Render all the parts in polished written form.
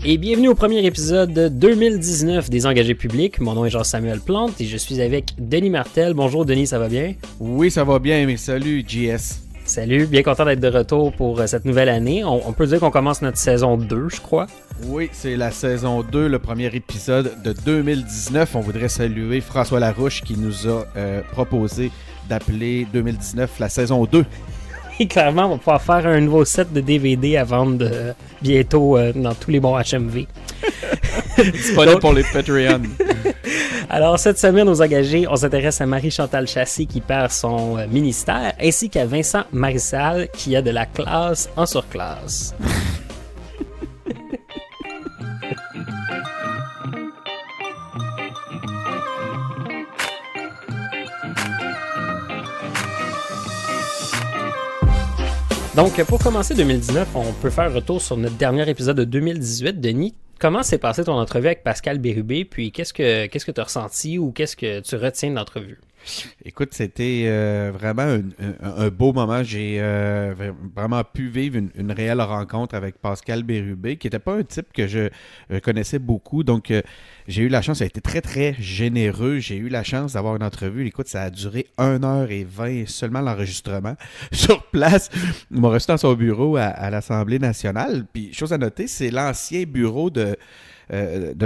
Et bienvenue au premier épisode de 2019 des Engagés publics. Mon nom est Jean-Samuel Plante et je suis avec Denis Martel. Bonjour Denis, ça va bien? Oui, ça va bien, mais salut JS. Salut, bien content d'être de retour pour cette nouvelle année. On peut dire qu'on commence notre saison 2, je crois. Oui, c'est la saison 2, le premier épisode de 2019. On voudrait saluer François Larouche qui nous a proposé d'appeler 2019 la saison 2. Et clairement, on va pouvoir faire un nouveau set de DVD à vendre bientôt dans tous les bons HMV. Disponible pour les Patreon. Alors, cette semaine, aux engagés, on s'intéresse à Marie-Chantal Chassé qui perd son ministère, ainsi qu'à Vincent Marissal qui a de la classe en surclasse. Donc, pour commencer 2019, on peut faire retour sur notre dernier épisode de 2018. Denis, comment s'est passée ton entrevue avec Pascal Bérubé? Puis, qu'est-ce que tu as ressenti ou qu'est-ce que tu retiens de l'entrevue? Écoute, c'était vraiment un beau moment. J'ai vraiment pu vivre une réelle rencontre avec Pascal Bérubé, qui n'était pas un type que je connaissais beaucoup. Donc, j'ai eu la chance, ça a été très, très généreux. J'ai eu la chance d'avoir une entrevue. Écoute, ça a duré 1h20 seulement l'enregistrement. Sur place, il m'a reçu dans son bureau à l'Assemblée nationale. Puis, chose à noter, c'est l'ancien bureau de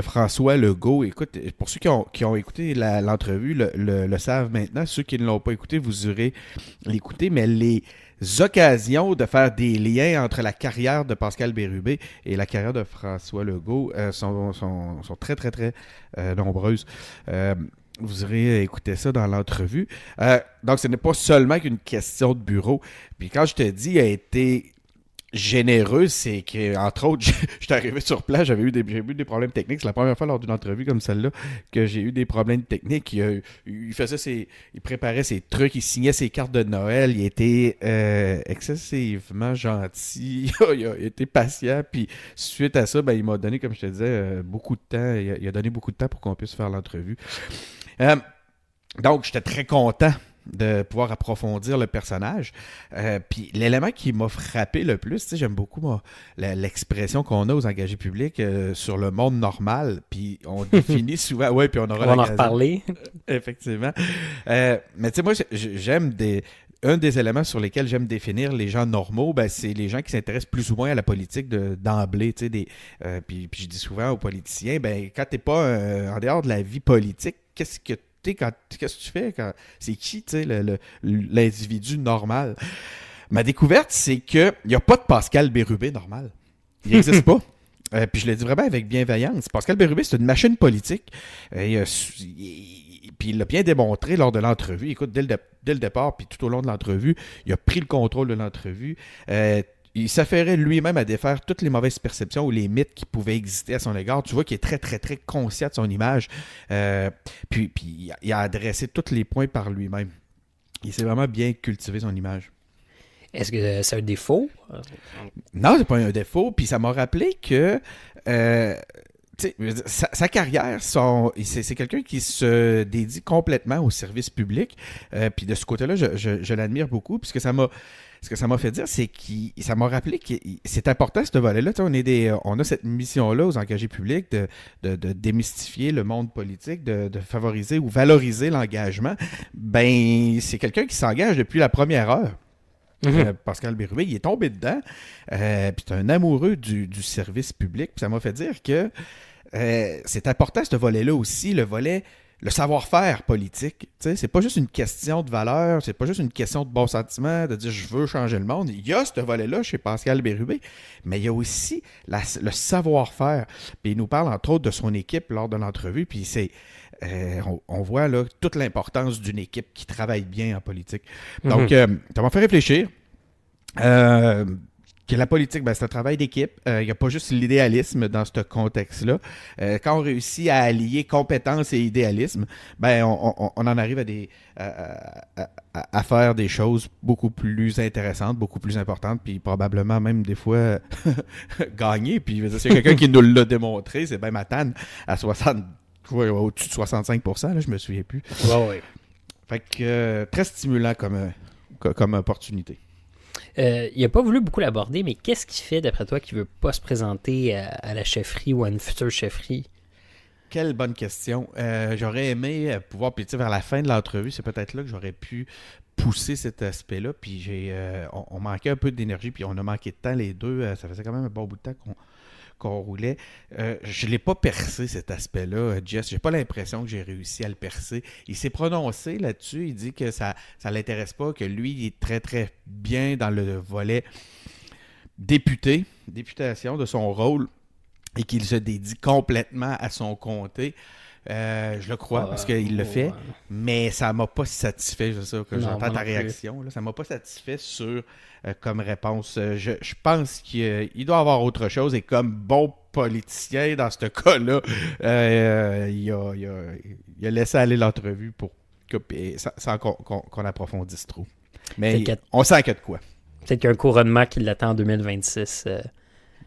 François Legault. Écoute, pour ceux qui ont écouté l'entrevue le savent maintenant. Ceux qui ne l'ont pas écouté, vous aurez l'écouter. Mais les occasions de faire des liens entre la carrière de Pascal Bérubé et la carrière de François Legault sont très, très, très nombreuses. Vous aurez écouté ça dans l'entrevue. Donc, ce n'est pas seulement qu'une question de bureau. Puis quand je te dis, il a été généreux, c'est que, entre autres, j'étais arrivé sur place, j'ai eu des problèmes techniques. C'est la première fois lors d'une entrevue comme celle-là que j'ai eu des problèmes techniques. Il préparait ses trucs, il signait ses cartes de Noël, il était excessivement gentil, il a été patient, puis suite à ça, il m'a donné, comme je te disais, beaucoup de temps. Il a donné beaucoup de temps pour qu'on puisse faire l'entrevue. Donc, j'étais très content de pouvoir approfondir le personnage. Puis l'élément qui m'a frappé le plus, j'aime beaucoup l'expression qu'on a aux engagés publics sur le monde normal, puis on définit souvent, ouais, puis on aura on va en reparler. Effectivement. Mais tu sais, moi, j'aime un des éléments sur lesquels j'aime définir les gens normaux, c'est les gens qui s'intéressent plus ou moins à la politique d'emblée. Puis je dis souvent aux politiciens, quand t'es pas en dehors de la vie politique, qu'est-ce que tu fais? C'est qui l'individu normal? Ma découverte, c'est qu'il n'y a pas de Pascal Bérubé normal. Il n'existe pas. Puis je le dis vraiment avec bienveillance. Pascal Bérubé, c'est une machine politique. Puis il l'a bien démontré lors de l'entrevue. Écoute, dès le départ, puis tout au long de l'entrevue, il a pris le contrôle de l'entrevue. Il s'affairait lui-même à défaire toutes les mauvaises perceptions ou les mythes qui pouvaient exister à son égard. Tu vois qu'il est très, très, très conscient de son image. Puis il a adressé tous les points par lui-même. Il s'est vraiment bien cultivé son image. Est-ce que c'est un défaut? Non, c'est pas un défaut. Puis ça m'a rappelé que sa carrière, c'est quelqu'un qui se dédie complètement au service public. Puis de ce côté-là, je l'admire beaucoup. Puis ce que ça m'a fait dire, c'est que ça m'a rappelé que c'est important, ce volet-là. On a cette mission-là aux engagés publics de démystifier le monde politique, de favoriser ou valoriser l'engagement. C'est quelqu'un qui s'engage depuis la première heure. Pascal Bérubé, il est tombé dedans. Puis c'est un amoureux du service public. Puis ça m'a fait dire que c'est important, ce volet-là aussi, le savoir-faire politique. C'est pas juste une question de valeur, c'est pas juste une question de bon sentiment, de dire je veux changer le monde. Il y a ce volet-là chez Pascal Bérubé, mais il y a aussi le savoir-faire. Puis il nous parle entre autres de son équipe lors de l'entrevue, puis on voit là toute l'importance d'une équipe qui travaille bien en politique. Donc, ça m'a fait réfléchir. Que la politique, c'est un travail d'équipe. Il n'y a pas juste l'idéalisme dans ce contexte-là. Quand on réussit à allier compétence et idéalisme, on en arrive à faire des choses beaucoup plus intéressantes, beaucoup plus importantes, puis probablement même des fois gagner. Puis c'est quelqu'un qui nous l'a démontré, c'est Ben Matane à au-dessus de 65%, là, je me souviens plus. Ouais. Fait que très stimulant comme opportunité. Il n'a pas voulu beaucoup l'aborder, mais qu'est-ce qui fait, d'après toi, qu'il ne veut pas se présenter à la chefferie ou à une future chefferie? Quelle bonne question. J'aurais aimé pouvoir, puis tu sais, vers la fin de l'entrevue, c'est peut-être là que j'aurais pu pousser cet aspect-là, puis on manquait un peu d'énergie, puis on a manqué de temps les deux. Ça faisait quand même un bon bout de temps qu'on roulait. Je ne l'ai pas percé, cet aspect-là, Jess. J'ai pas l'impression que j'ai réussi à le percer. Il s'est prononcé là-dessus. Il dit que ça l'intéresse pas, que lui, il est très, très bien dans le volet députation de son rôle et qu'il se dédie complètement à son comté. Je le crois parce qu'il le fait, mais ça m'a pas satisfait, c'est ça, que j'entends ta réaction. Là, ça m'a pas satisfait comme réponse. Je pense qu'il doit avoir autre chose et comme bon politicien dans ce cas-là, il a laissé aller l'entrevue pour sans qu'on approfondisse trop. Mais on sent qu'il y a de quoi. Peut-être qu'il y a un couronnement qui l'attend en 2026.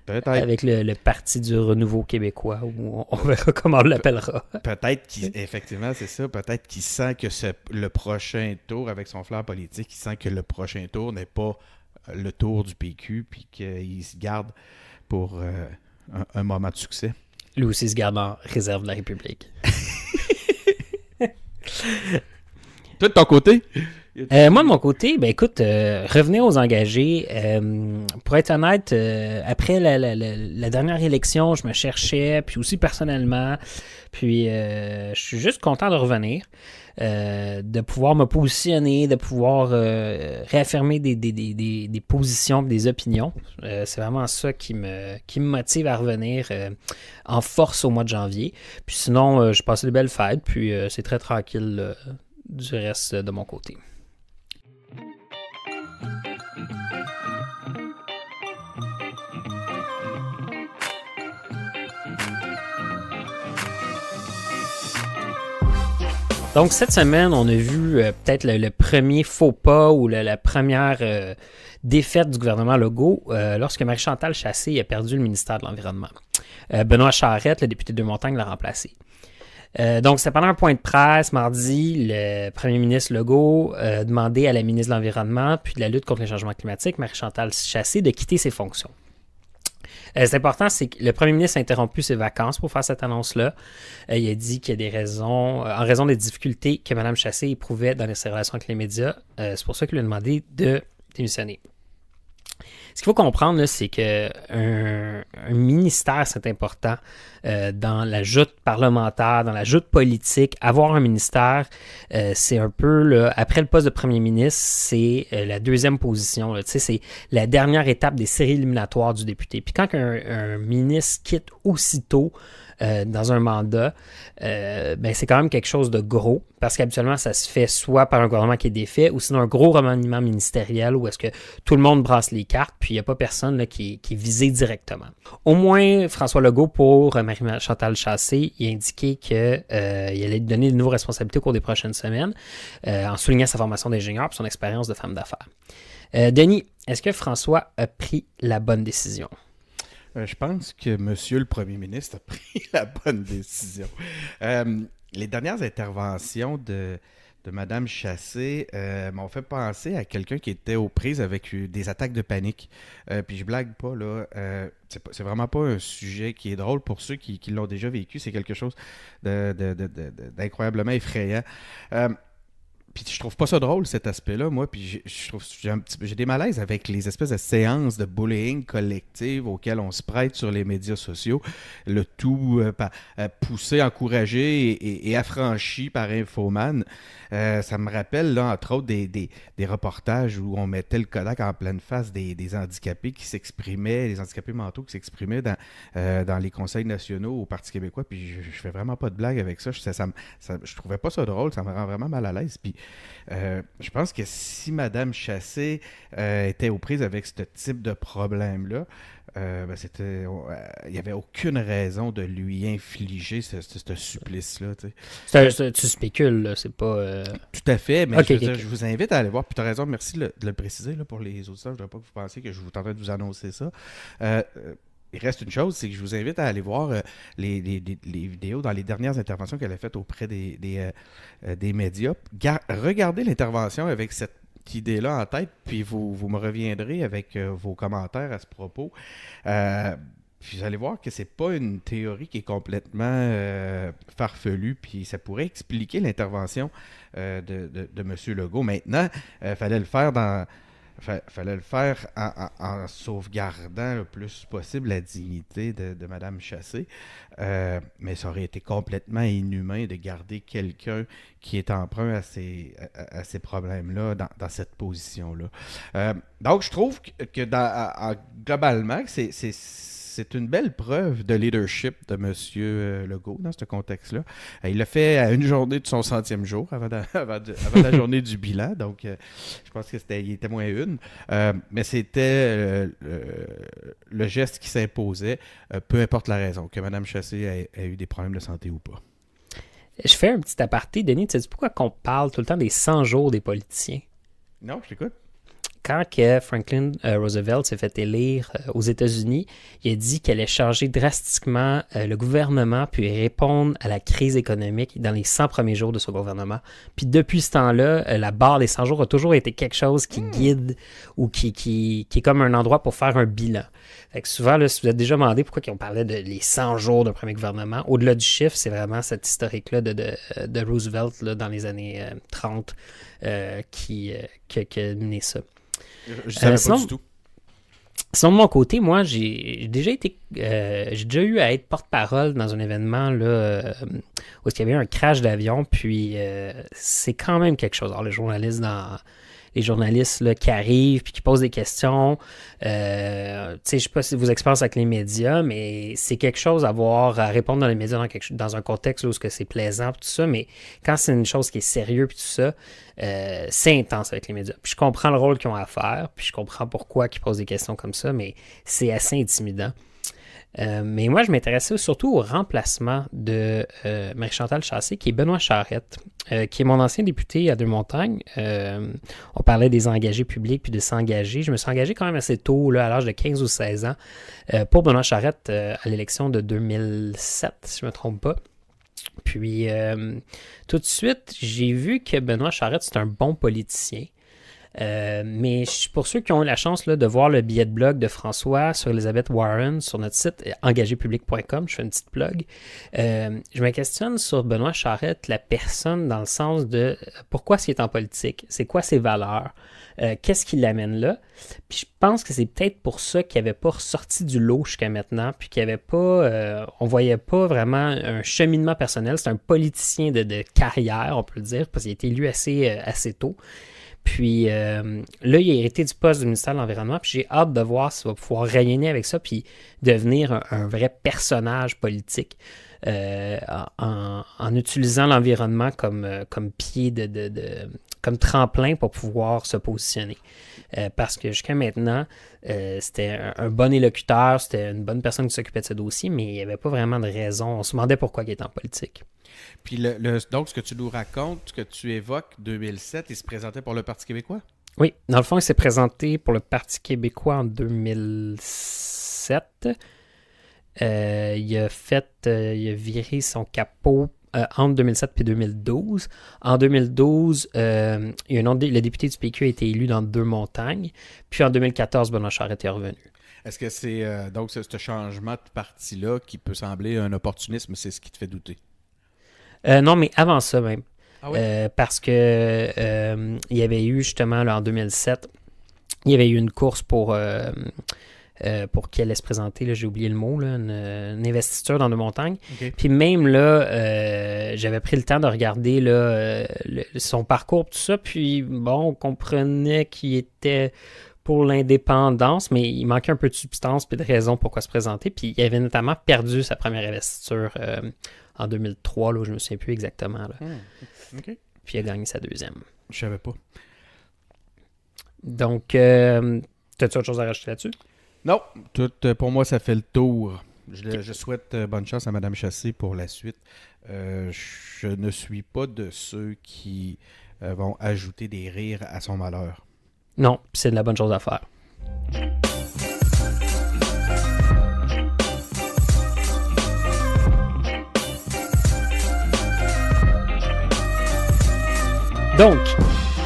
Peut-être. Avec le Parti du Renouveau québécois, où on verra comment on l'appellera. Peut-être effectivement, c'est ça. Peut-être qu'il sent que le prochain tour, avec son flair politique, il sent que le prochain tour n'est pas le tour du PQ, puis qu'il se garde pour un moment de succès. Lui aussi se garde en réserve de la République. Toi, de ton côté? Moi, de mon côté, ben écoute, revenir aux engagés. Pour être honnête, après la dernière élection, je me cherchais, puis aussi personnellement. Puis, je suis juste content de revenir, de pouvoir me positionner, de pouvoir réaffirmer des positions, des opinions. C'est vraiment ça qui me motive à revenir en force au mois de janvier. Puis sinon, j'ai passé de belles fêtes, puis c'est très tranquille du reste de mon côté. Donc, cette semaine, on a vu peut-être le premier faux pas ou la première défaite du gouvernement Legault lorsque Marie-Chantal Chassé a perdu le ministère de l'Environnement. Benoît Charette, le député de Montagne, l'a remplacé. Donc, c'était pendant un point de presse, mardi, le premier ministre Legault a demandé à la ministre de l'Environnement puis de la lutte contre le changement climatique, Marie-Chantal Chassé, de quitter ses fonctions. C'est important, c'est que le premier ministre a interrompu ses vacances pour faire cette annonce-là. Il a dit qu'il y a des raisons, en raison des difficultés que Mme Chassé éprouvait dans ses relations avec les médias. C'est pour ça qu'il lui a demandé de démissionner. Ce qu'il faut comprendre, là, c'est qu'un ministère, c'est important dans la joute parlementaire, dans la joute politique. Avoir un ministère, c'est un peu, là, après le poste de premier ministre, c'est la deuxième position. Là, c'est la dernière étape des séries éliminatoires du député. Puis quand un ministre quitte aussitôt dans un mandat, ben c'est quand même quelque chose de gros, parce qu'habituellement, ça se fait soit par un gouvernement qui est défait, ou sinon un gros remaniement ministériel où est-ce que tout le monde brasse les cartes, puis il n'y a pas personne là, qui est visé directement. Au moins, François Legault, pour Marie-Chantal Chassé, il a indiqué qu'il allait lui donner de nouvelles responsabilités au cours des prochaines semaines, en soulignant sa formation d'ingénieur et son expérience de femme d'affaires. Denis, est-ce que François a pris la bonne décision? Je pense que Monsieur le Premier ministre a pris la bonne décision. Les dernières interventions de Mme Chassé m'ont fait penser à quelqu'un qui était aux prises avec des attaques de panique. Puis je blague pas, là. C'est vraiment pas un sujet qui est drôle pour ceux qui l'ont déjà vécu. C'est quelque chose d'incroyablement effrayant. Puis je trouve pas ça drôle, cet aspect-là, moi. Puis j'ai des malaises avec les espèces de séances de bullying collective auxquelles on se prête sur les médias sociaux. Le tout poussé, encouragé et affranchi par Infoman. Ça me rappelle, là, entre autres, des reportages où on mettait le Kodak en pleine face des handicapés qui s'exprimaient, des handicapés mentaux qui s'exprimaient dans les conseils nationaux au Parti québécois. Puis je fais vraiment pas de blague avec ça. Je trouvais pas ça drôle. Ça me rend vraiment mal à l'aise. Puis je pense que si Mme Chassé était aux prises avec ce type de problème-là, il n'y avait aucune raison de lui infliger ce supplice-là. Tu spécules, là, c'est pas... Tout à fait, mais je vous invite à aller voir. Puis tu as raison, merci de le préciser là, pour les auditeurs. Je ne voudrais pas que vous pensiez que je vous tentais de vous annoncer ça. Il reste une chose, c'est que je vous invite à aller voir les vidéos dans les dernières interventions qu'elle a faites auprès des médias. Regardez l'intervention avec cette cette idée-là en tête, puis vous me reviendrez avec vos commentaires à ce propos. Puis vous allez voir que c'est pas une théorie qui est complètement farfelue, puis ça pourrait expliquer l'intervention de M. Legault. Maintenant, fallait le faire en sauvegardant le plus possible la dignité de Mme Chassé. Mais ça aurait été complètement inhumain de garder quelqu'un qui est emprunt à ces problèmes-là dans cette position-là. Donc, je trouve que globalement, c'est une belle preuve de leadership de M. Legault dans ce contexte-là. Il l'a fait à une journée de son 100e jour, avant la journée du bilan. Donc, je pense qu'il était moins une. Mais c'était le geste qui s'imposait, peu importe la raison, que Mme Chassé ait eu des problèmes de santé ou pas. Je fais un petit aparté, Denis. Tu sais pourquoi on parle tout le temps des 100 jours des politiciens? Non, je t'écoute. Quand Franklin Roosevelt s'est fait élire aux États-Unis, il a dit qu'elle allait changer drastiquement le gouvernement puis répondre à la crise économique dans les 100 premiers jours de son gouvernement. Puis depuis ce temps-là, la barre des 100 jours a toujours été quelque chose qui guide ou qui est comme un endroit pour faire un bilan. Fait que souvent, là, si vous êtes déjà demandé pourquoi on parlait de les 100 jours d'un premier gouvernement, au-delà du chiffre, c'est vraiment cette historique-là de Roosevelt là, dans les années 30 qui a mené ça. Je savais pas du tout. Sinon, de mon côté, moi, j'ai déjà eu à être porte-parole dans un événement là, où il y avait eu un crash d'avion, puis c'est quand même quelque chose. Alors, les journalistes là, qui arrivent puis qui posent des questions, je sais pas si vos expériences avec les médias, mais c'est quelque chose à répondre dans les médias dans un contexte où c'est plaisant tout ça, mais quand c'est une chose qui est sérieuse puis tout ça, c'est intense avec les médias. Puis je comprends le rôle qu'ils ont à faire, puis je comprends pourquoi ils posent des questions comme ça, mais c'est assez intimidant. Mais moi, je m'intéressais surtout au remplacement de Marie-Chantal Chassé, qui est Benoît Charette, qui est mon ancien député à Deux-Montagnes. On parlait des engagés publics puis de s'engager. Je me suis engagé quand même assez tôt, là, à l'âge de 15 ou 16 ans, pour Benoît Charette à l'élection de 2007, si je ne me trompe pas. Puis, tout de suite, j'ai vu que Benoît Charette, c'est un bon politicien. Mais pour ceux qui ont eu la chance là, de voir le billet de blog de François sur Elizabeth Warren sur notre site engagépublic.com, je fais une petite plug, je me questionne sur Benoît Charette, la personne dans le sens de pourquoi est-ce qu'il est en politique, c'est quoi ses valeurs, qu'est-ce qui l'amène là, puis je pense que c'est peut-être pour ça qu'il n'avait pas ressorti du lot jusqu'à maintenant, puis qu'il n'y avait pas, on voyait pas vraiment un cheminement personnel, c'est un politicien de carrière, on peut le dire, parce qu'il a été élu assez tôt. Puis là, il a hérité du poste du ministère de l'Environnement, puis j'ai hâte de voir s'il va pouvoir rayonner avec ça, puis devenir un vrai personnage politique en utilisant l'environnement comme pied comme tremplin pour pouvoir se positionner. Parce que jusqu'à maintenant, c'était un bon élocuteur, c'était une bonne personne qui s'occupait de ce dossier, mais il n'y avait pas vraiment de raison. On se demandait pourquoi il était en politique. Puis donc, ce que tu nous racontes, ce que tu évoques, 2007, il se présentait pour le Parti québécois? Oui, dans le fond, il s'est présenté pour le Parti québécois en 2007. Il a viré son capot entre 2007 et 2012. En 2012, le député du PQ a été élu dans Deux-Montagnes. Puis en 2014, Benoît Charette est revenu. Est-ce que c'est donc ce changement de parti-là qui peut sembler un opportunisme, c'est ce qui te fait douter? Non, mais avant ça même. Ah oui? Parce que il y avait eu justement là, en 2007, il y avait eu une course pour qui allait se présenter, là, j'ai oublié le mot, là, une investiture dans Deux-Montagnes. Okay. Puis même là, j'avais pris le temps de regarder là, son parcours, tout ça, puis bon, on comprenait qu'il était pour l'indépendance, mais il manquait un peu de substance et de raison pourquoi se présenter. Puis il avait notamment perdu sa première investiture en 2003, là, je ne me souviens plus exactement. Là. Okay. Puis il a gagné sa deuxième. Je savais pas. Donc, t'as-tu autre chose à rajouter là-dessus? Non, pour moi, ça fait le tour. Je souhaite bonne chance à Mme Chassé pour la suite. Je ne suis pas de ceux qui vont ajouter des rires à son malheur. Non, c'est de la bonne chose à faire. Donc,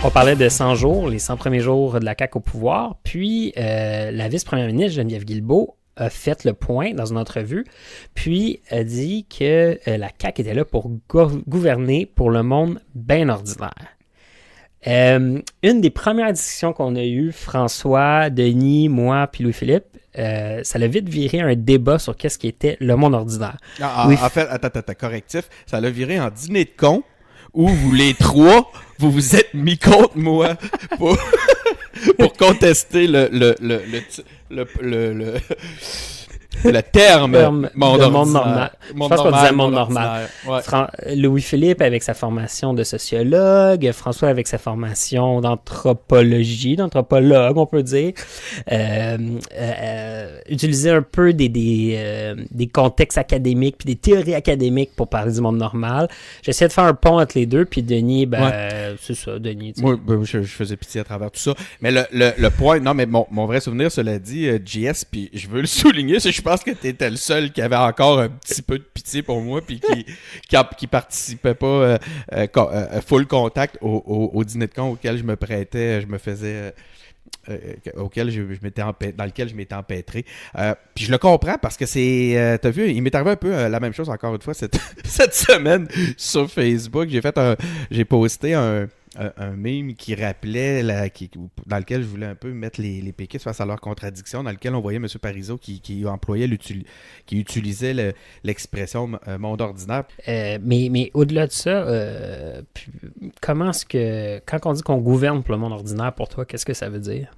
On parlait de 100 jours, les 100 premiers jours de la CAQ au pouvoir, puis la vice-première ministre Geneviève Guilbeault a fait le point dans une entrevue, puis a dit que la CAQ était là pour gouverner pour le monde bien ordinaire. Une des premières discussions qu'on a eues, François, Denis, moi, puis Louis-Philippe, ça l'a vite viré un débat sur qu'est-ce qui était le monde ordinaire. En fait, attends, correctif, ça l'a viré en dîner de cons où vous les trois, vous vous êtes mis contre moi pour contester le terme monde normal. Je pense qu'on disait monde normal. Ouais. Louis-Philippe avec sa formation de sociologue, François avec sa formation d'anthropologue, on peut dire, utiliser un peu des contextes académiques puis des théories académiques pour parler du monde normal. J'essayais de faire un pont entre les deux, puis Denis, c'est ça, Denis. Moi, je faisais pitié à travers tout ça. Mais le point, non, mais mon vrai souvenir, cela dit, JS, puis je veux le souligner, c'est que je pense que tu étais le seul qui avait encore un petit peu de pitié pour moi, puis qui participait pas full contact au dîner de con auquel je me prêtais, je me faisais... auquel dans lequel je m'étais empêtré. Puis je le comprends parce que c'est... t'as vu, il m'est arrivé un peu la même chose encore une fois cette semaine sur Facebook. J'ai posté un meme qui rappelait dans lequel je voulais un peu mettre les péquistes face à leurs contradictions, dans lequel on voyait M. Parizeau qui utilisait l'expression monde ordinaire. Mais au-delà de ça, comment est-ce que quand on dit qu'on gouverne pour le monde ordinaire, pour toi, qu'est-ce que ça veut dire?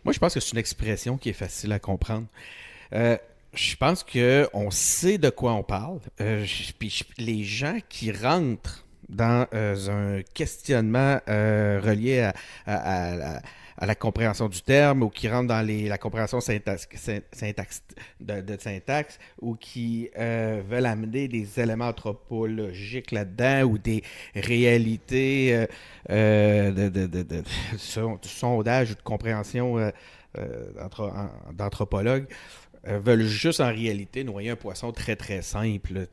Moi, je pense que c'est une expression qui est facile à comprendre. Je pense qu'on sait de quoi on parle. Puis les gens qui rentrent dans un questionnement relié à la compréhension du terme ou qui rentrent dans la compréhension de syntaxe ou qui veulent amener des éléments anthropologiques là-dedans ou des réalités de sondage ou de compréhension d'anthropologues veulent juste en réalité noyer un poisson très très simple.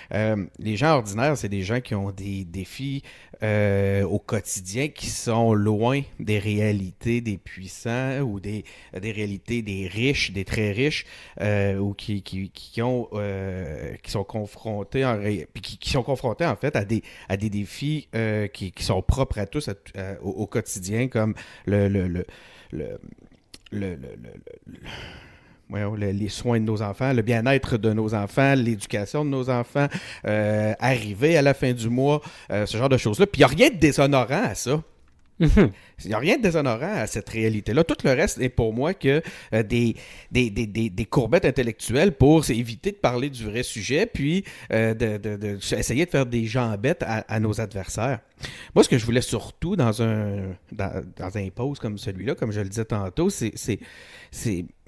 Les gens ordinaires, c'est des gens qui ont des défis au quotidien qui sont loin des réalités des puissants ou des réalités des riches, des très riches, ou qui sont confrontés qui sont confrontés en fait à des défis qui sont propres à tous au quotidien, comme les soins de nos enfants, le bien-être de nos enfants, l'éducation de nos enfants, arriver à la fin du mois, ce genre de choses-là. Puis il n'y a rien de déshonorant à ça. Il n'y a rien de déshonorant à cette réalité-là. Tout le reste est pour moi que des courbettes intellectuelles pour éviter de parler du vrai sujet, puis essayer de faire des jambettes à nos adversaires. Moi, ce que je voulais surtout dans un post comme celui-là, comme je le disais tantôt, c'est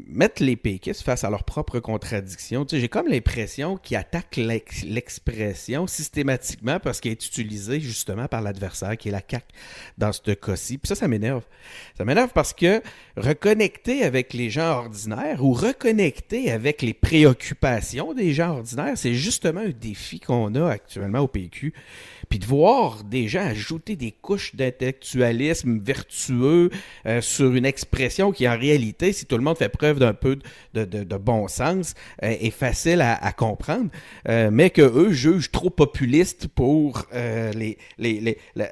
mettre les péquistes face à leurs propres contradictions. Tu sais, j'ai comme l'impression qu'ils attaquent l'expression systématiquement parce qu'elle est utilisée justement par l'adversaire, qui est la CAQ dans ce cas-ci. Puis ça m'énerve. Ça m'énerve parce que reconnecter avec les gens ordinaires ou reconnecter avec les préoccupations des gens ordinaires, c'est justement un défi qu'on a actuellement au PQ. Puis de voir des gens ajouter des couches d'intellectualisme vertueux sur une expression qui, en réalité, si tout le monde fait preuve d'un peu de bon sens, est facile à comprendre, mais qu'eux jugent trop populiste pour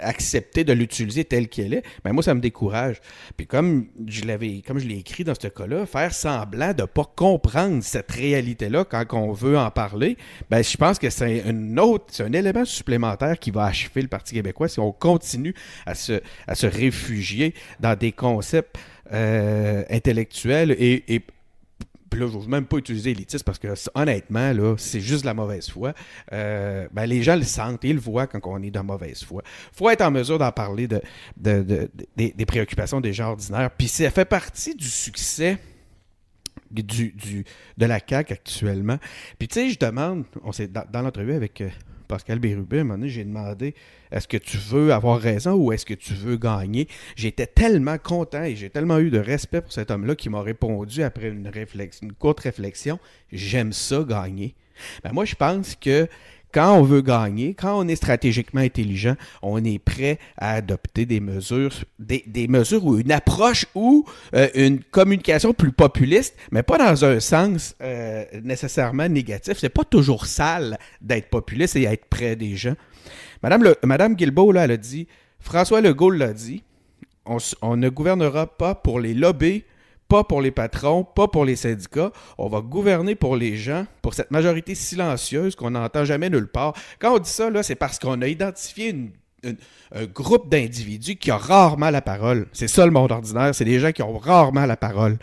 accepter de l'utiliser tel qu'elle est, ben moi, ça me décourage. Puis comme je l'ai écrit dans ce cas-là, faire semblant de ne pas comprendre cette réalité-là quand on veut en parler, ben je pense que c'est un élément supplémentaire qui va achever le Parti québécois si on continue à se réfugier dans des concepts intellectuels et puis là, je n'ose même pas utiliser élitiste parce que honnêtement, là, c'est juste de la mauvaise foi. Les gens le sentent et le voient quand on est de mauvaise foi. Il faut être en mesure d'en parler des préoccupations des gens ordinaires. Puis ça fait partie du succès de la CAQ actuellement. Puis tu sais, je demande, dans l'entrevue avec Pascal Bérubé, à un moment donné, j'ai demandé, est-ce que tu veux avoir raison ou est-ce que tu veux gagner? J'étais tellement content et j'ai tellement eu de respect pour cet homme-là qui m'a répondu après une courte réflexion, j'aime ça gagner. Ben moi, je pense que quand on veut gagner, quand on est stratégiquement intelligent, on est prêt à adopter des mesures, des mesures ou une approche ou une communication plus populiste, mais pas dans un sens nécessairement négatif. C'est pas toujours sale d'être populiste et être près des gens. Madame Guilbeault, là, elle a dit, François Legault l'a dit, on ne gouvernera pas pour les lobbies, pas pour les patrons, pas pour les syndicats. On va gouverner pour les gens, pour cette majorité silencieuse qu'on n'entend jamais nulle part. Quand on dit ça, là, c'est parce qu'on a identifié un groupe d'individus qui a rarement la parole. C'est ça le monde ordinaire, c'est des gens qui ont rarement la parole.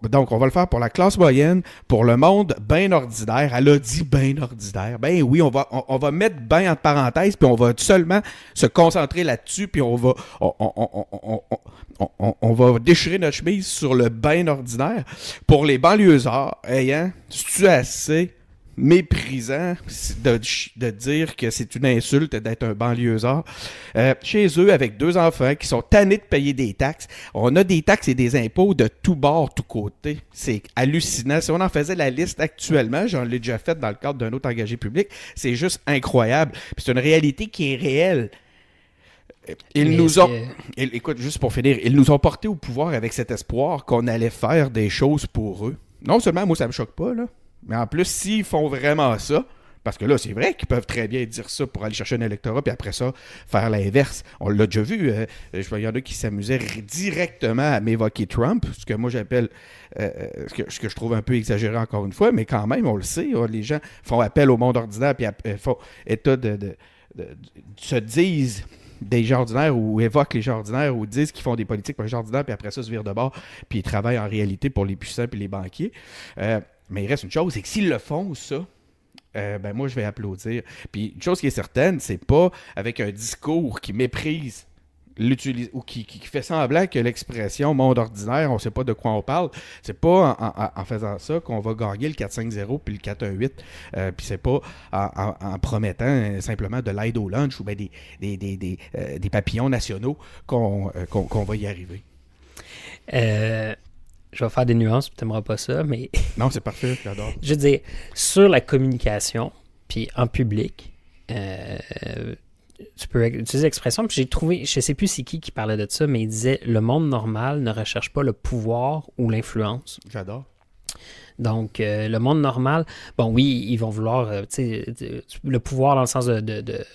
Donc, on va le faire pour la classe moyenne, pour le monde bien ordinaire. Elle a dit bien ordinaire. Ben oui, on va mettre bien entre parenthèses, puis on va seulement se concentrer là-dessus, puis on va déchirer notre chemise sur le bien ordinaire. Pour les banlieusards, c'est-tu assez méprisant de dire que c'est une insulte d'être un banlieusard. Chez eux, avec 2 enfants qui sont tannés de payer des taxes, on a des taxes et des impôts de tous bords, tous côtés. C'est hallucinant. Si on en faisait la liste actuellement, j'en l'ai déjà faite dans le cadre d'un autre engagé public, c'est juste incroyable. Puis c'est une réalité qui est réelle. Écoute, juste pour finir, ils nous ont portés au pouvoir avec cet espoir qu'on allait faire des choses pour eux. Non seulement, moi, ça me choque pas, là, mais en plus, s'ils font vraiment ça, parce que là, c'est vrai qu'ils peuvent très bien dire ça pour aller chercher un électorat, puis après ça, faire l'inverse. On l'a déjà vu. Il y en a qui s'amusaient directement à m'évoquer Trump, ce que moi j'appelle, ce que je trouve un peu exagéré encore une fois, mais quand même, on le sait. Les gens font appel au monde ordinaire, puis font état se disent des gens ordinaires ou évoquent les gens ordinaires ou disent qu'ils font des politiques pour les gens ordinaires, puis après ça, se virent de bord, puis ils travaillent en réalité pour les puissants puis les banquiers. Mais il reste une chose, c'est que s'ils le font, ça, ben moi, je vais applaudir. Puis une chose qui est certaine, c'est pas avec un discours qui méprise ou qui fait semblant que l'expression monde ordinaire, on sait pas de quoi on parle. C'est pas en faisant ça qu'on va gagner le 4-5-0 puis le 4-1-8. Puis c'est pas en promettant simplement de l'aide au lunch ou ben des papillons nationaux qu'on va y arriver. Je vais faire des nuances, tu n'aimeras pas ça, mais... Non, c'est parfait, j'adore. Je veux dire, sur la communication, puis en public, tu peux utiliser l'expression, puis j'ai trouvé, je ne sais plus c'est qui parlait de ça, mais il disait « Le monde normal ne recherche pas le pouvoir ou l'influence. » J'adore. Donc, le monde normal, bon, oui, ils vont vouloir, le pouvoir dans le sens de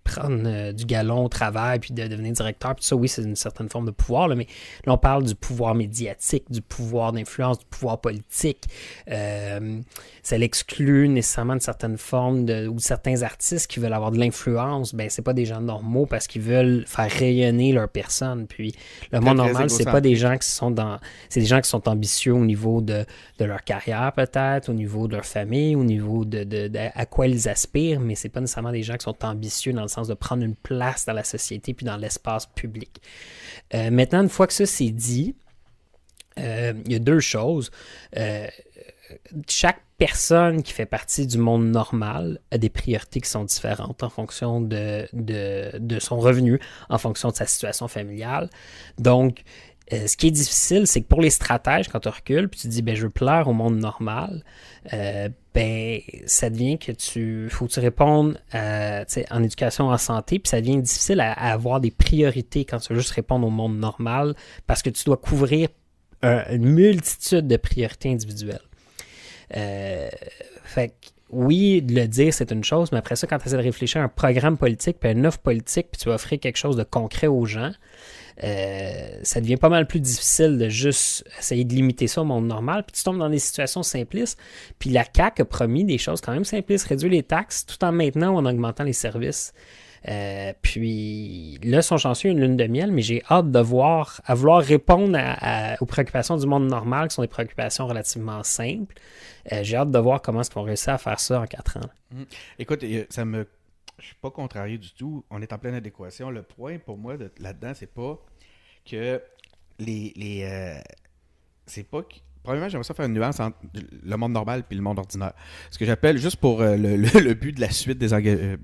prendre du galon au travail puis de devenir directeur, puis ça, oui, c'est une certaine forme de pouvoir, là, mais là, on parle du pouvoir médiatique, du pouvoir d'influence, du pouvoir politique. Ça l'exclut nécessairement une certaine forme ou certains artistes qui veulent avoir de l'influence, ben c'est pas des gens normaux parce qu'ils veulent faire rayonner leur personne. Puis le monde normal, c'est pas des gens qui sont c'est des gens qui sont ambitieux au niveau de leur carrière peut-être, au niveau de leur famille, au niveau de à quoi ils aspirent, mais c'est pas nécessairement des gens qui sont ambitieux dans le sens de prendre une place dans la société puis dans l'espace public. Maintenant, une fois que ça c'est dit, il y a 2 choses. Chaque personne qui fait partie du monde normal a des priorités qui sont différentes en fonction de son revenu, en fonction de sa situation familiale. Donc, ce qui est difficile, c'est que pour les stratèges, quand tu recules, puis tu dis, ben, je veux plaire au monde normal, ben, ça devient que faut que tu répondes en éducation, en santé, puis ça devient difficile à avoir des priorités quand tu veux juste répondre au monde normal, parce que tu dois couvrir une multitude de priorités individuelles. Fait que, oui, de le dire, c'est une chose, mais après ça, quand tu essaies de réfléchir à un programme politique, puis une offre politique, puis tu vas offrir quelque chose de concret aux gens, ça devient pas mal plus difficile de juste essayer de limiter ça au monde normal, puis tu tombes dans des situations simplistes, puis la CAQ a promis des choses quand même simplistes, réduire les taxes tout en maintenant ou en augmentant les services. Puis là, ils sont chanceux, une lune de miel, mais j'ai hâte de voir, à vouloir répondre aux préoccupations du monde normal, qui sont des préoccupations relativement simples. J'ai hâte de voir comment est-ce qu'ils vont réussir à faire ça en 4 ans. Écoute, je suis pas contrarié du tout. On est en pleine adéquation. Le point pour moi là-dedans, c'est pas que c'est pas premièrement, j'aimerais ça faire une nuance entre le monde normal et le monde ordinaire. Ce que j'appelle, juste pour le but de la suite des engagés,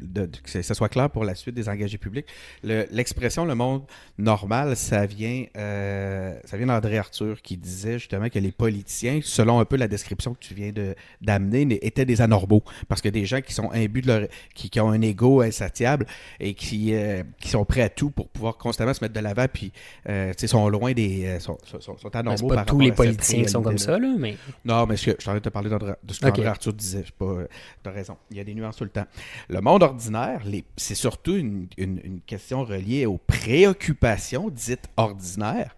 que ça soit clair pour la suite des engagés publics, l'expression le monde normal, ça vient d'André Arthur qui disait justement que les politiciens, selon un peu la description que tu viens d'amener, étaient des anormaux. Parce que des gens qui sont imbus qui ont un ego insatiable et qui sont prêts à tout pour pouvoir constamment se mettre de l'avant, puis sont loin sont anormaux. C'est pas tous les politiciens qui sont comme ça, là, mais... Non, mais je suis en train de te parler de ce qu'André Arthur disait. T'as raison. Il y a des nuances tout le temps. Le monde ordinaire, c'est surtout une question reliée aux préoccupations dites ordinaires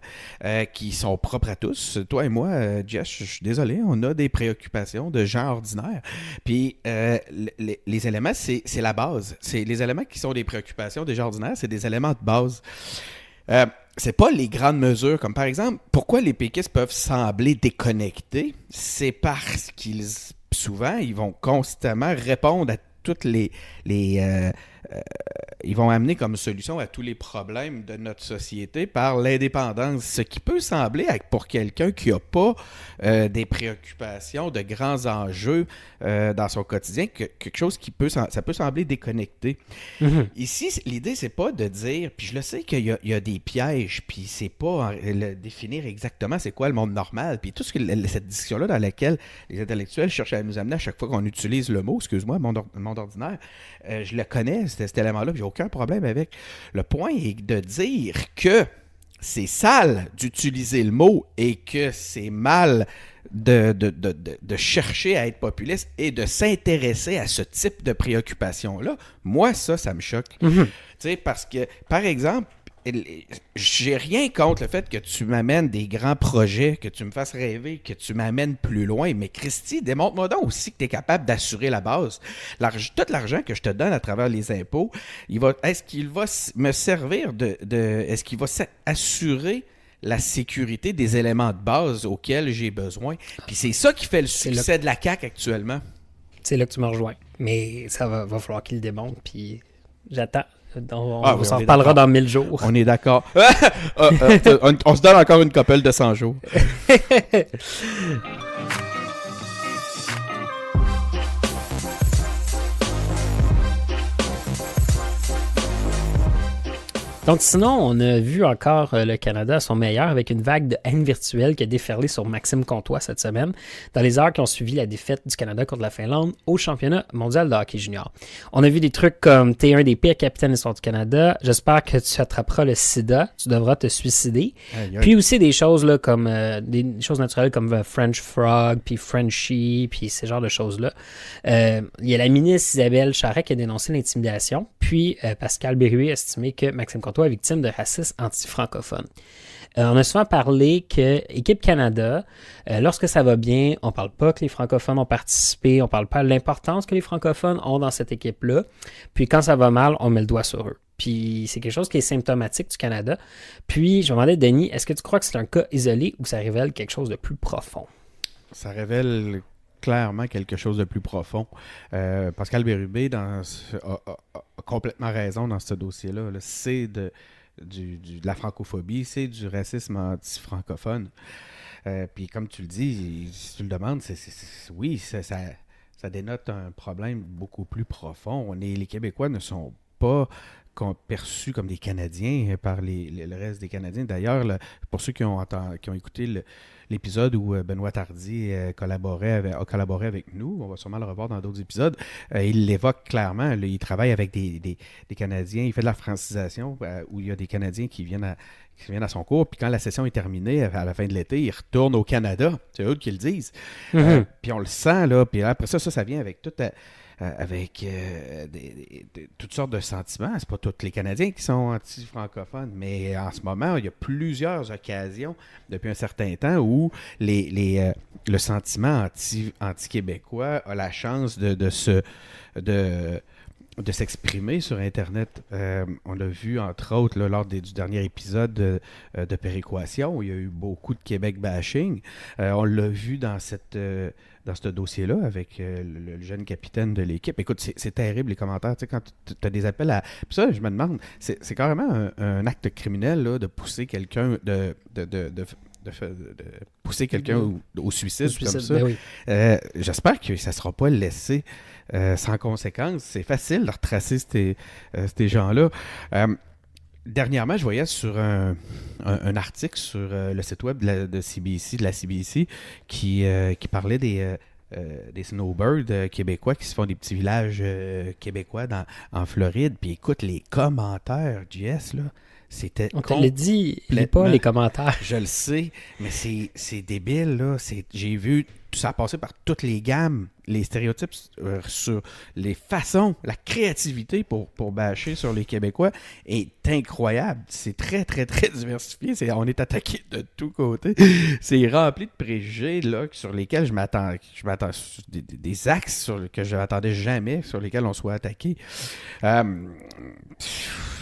qui sont propres à tous. Toi et moi, Jess, je suis désolé, on a des préoccupations de gens ordinaires. Puis les éléments, c'est la base. Les éléments qui sont des préoccupations des gens ordinaires, c'est des éléments de base. C'est pas les grandes mesures, comme par exemple, pourquoi les péquistes peuvent sembler déconnectés, c'est parce qu'ils, souvent, ils vont constamment répondre à toutes ils vont amener comme solution à tous les problèmes de notre société par l'indépendance. Ce qui peut sembler, pour quelqu'un qui n'a pas des préoccupations, de grands enjeux dans son quotidien, quelque chose ça peut sembler déconnecté. Mm-hmm. Ici, l'idée, c'est pas de dire, puis je le sais qu'il y a des pièges, puis c'est pas définir exactement c'est quoi le monde normal, puis tout cette discussion-là dans laquelle les intellectuels cherchent à nous amener à chaque fois qu'on utilise le mot, excuse-moi, monde ordinaire, je le connais, cet élément-là, puis j'ai aucun problème avec. Le point est de dire que c'est sale d'utiliser le mot et que c'est mal de chercher à être populiste et de s'intéresser à ce type de préoccupation-là. Moi, ça me choque. Mm-hmm. Tu sais, parce que, par exemple, j'ai rien contre le fait que tu m'amènes des grands projets, que tu me fasses rêver, que tu m'amènes plus loin. Mais Christy, démontre-moi donc aussi que tu es capable d'assurer la base. Tout l'argent que je te donne à travers les impôts, est-ce qu'il va me servir est-ce qu'il va assurer la sécurité des éléments de base auxquels j'ai besoin? Puis c'est ça qui fait le succès de la CAQ actuellement. C'est là que tu me rejoins. Mais ça va falloir qu'il le démontre, puis j'attends. On s'en reparlera dans 1000 jours. On est d'accord. On se donne encore une couple de 100 jours. Donc sinon, on a vu encore le Canada à son meilleur avec une vague de haine virtuelle qui a déferlé sur Maxime Comtois cette semaine dans les heures qui ont suivi la défaite du Canada contre la Finlande au championnat mondial de hockey junior. On a vu des trucs comme « T'es un des pires capitaines de l'histoire du Canada, j'espère que tu attraperas le sida, tu devras te suicider. » Puis aussi des choses là comme des choses naturelles comme French Frog, puis Frenchie, puis ces genres de choses-là. Il y a la ministre Isabelle Charest qui a dénoncé l'intimidation, puis Pascal Bérubé a estimé que Maxime Comtois est victime de racisme anti-francophone. On a souvent parlé que Équipe Canada, lorsque ça va bien, on parle pas que les francophones ont participé, on parle pas de l'importance que les francophones ont dans cette équipe-là. Puis quand ça va mal, on met le doigt sur eux. Puis c'est quelque chose qui est symptomatique du Canada. Puis je me demandais, Denis, est-ce que tu crois que c'est un cas isolé ou ça révèle quelque chose de plus profond? Ça révèle clairement quelque chose de plus profond. Pascal Bérubé a complètement raison dans ce dossier-là. Là. C'est de la francophobie, c'est du racisme anti-francophone. Puis comme tu le dis, si tu le demandes, oui, ça dénote un problème beaucoup plus profond. Les Québécois ne sont pas perçus comme des Canadiens par le reste des Canadiens. D'ailleurs, pour ceux qui ont écouté l'épisode où Benoît Tardy a collaboré avec nous, on va sûrement le revoir dans d'autres épisodes, il l'évoque clairement. Là, il travaille avec des Canadiens, il fait de la francisation où il y a des Canadiens qui viennent à son cours, puis quand la session est terminée, à la fin de l'été, il retourne au Canada. C'est eux qui le disent. Mm-hmm. Puis on le sent, là, puis après ça vient avec toutes sortes de sentiments. C'est pas tous les Canadiens qui sont anti-francophones, mais en ce moment, il y a plusieurs occasions depuis un certain temps où le sentiment anti-québécois a la chance de s'exprimer sur Internet. On l'a vu, entre autres, là, lors du dernier épisode de Péréquation, où il y a eu beaucoup de Québec bashing. On l'a vu dans ce dossier-là avec le jeune capitaine de l'équipe. Écoute, c'est terrible les commentaires. Tu sais, quand tu as des appels à... Puis ça, je me demande, c'est carrément un acte criminel là, de pousser quelqu'un, de de pousser quelqu'un au suicide, comme ça. Ben oui. J'espère que ça ne sera pas laissé sans conséquence. C'est facile de retracer ces gens-là. Dernièrement, je voyais sur un article sur le site web de la CBC, qui parlait des snowbirds québécois qui se font des petits villages québécois en Floride. Puis écoute, les commentaires, JS, là, c'était... On te l'a dit, lis pas les commentaires. Je le sais, mais c'est débile, là. J'ai vu tout ça passer par toutes les gammes, les stéréotypes sur les façons, la créativité pour bâcher sur les Québécois est incroyable. C'est très, très, très diversifié. On est attaqué de tous côtés. C'est rempli de préjugés là, sur lesquels je m'attends des axes que je n'attendais jamais, sur lesquels on soit attaqué.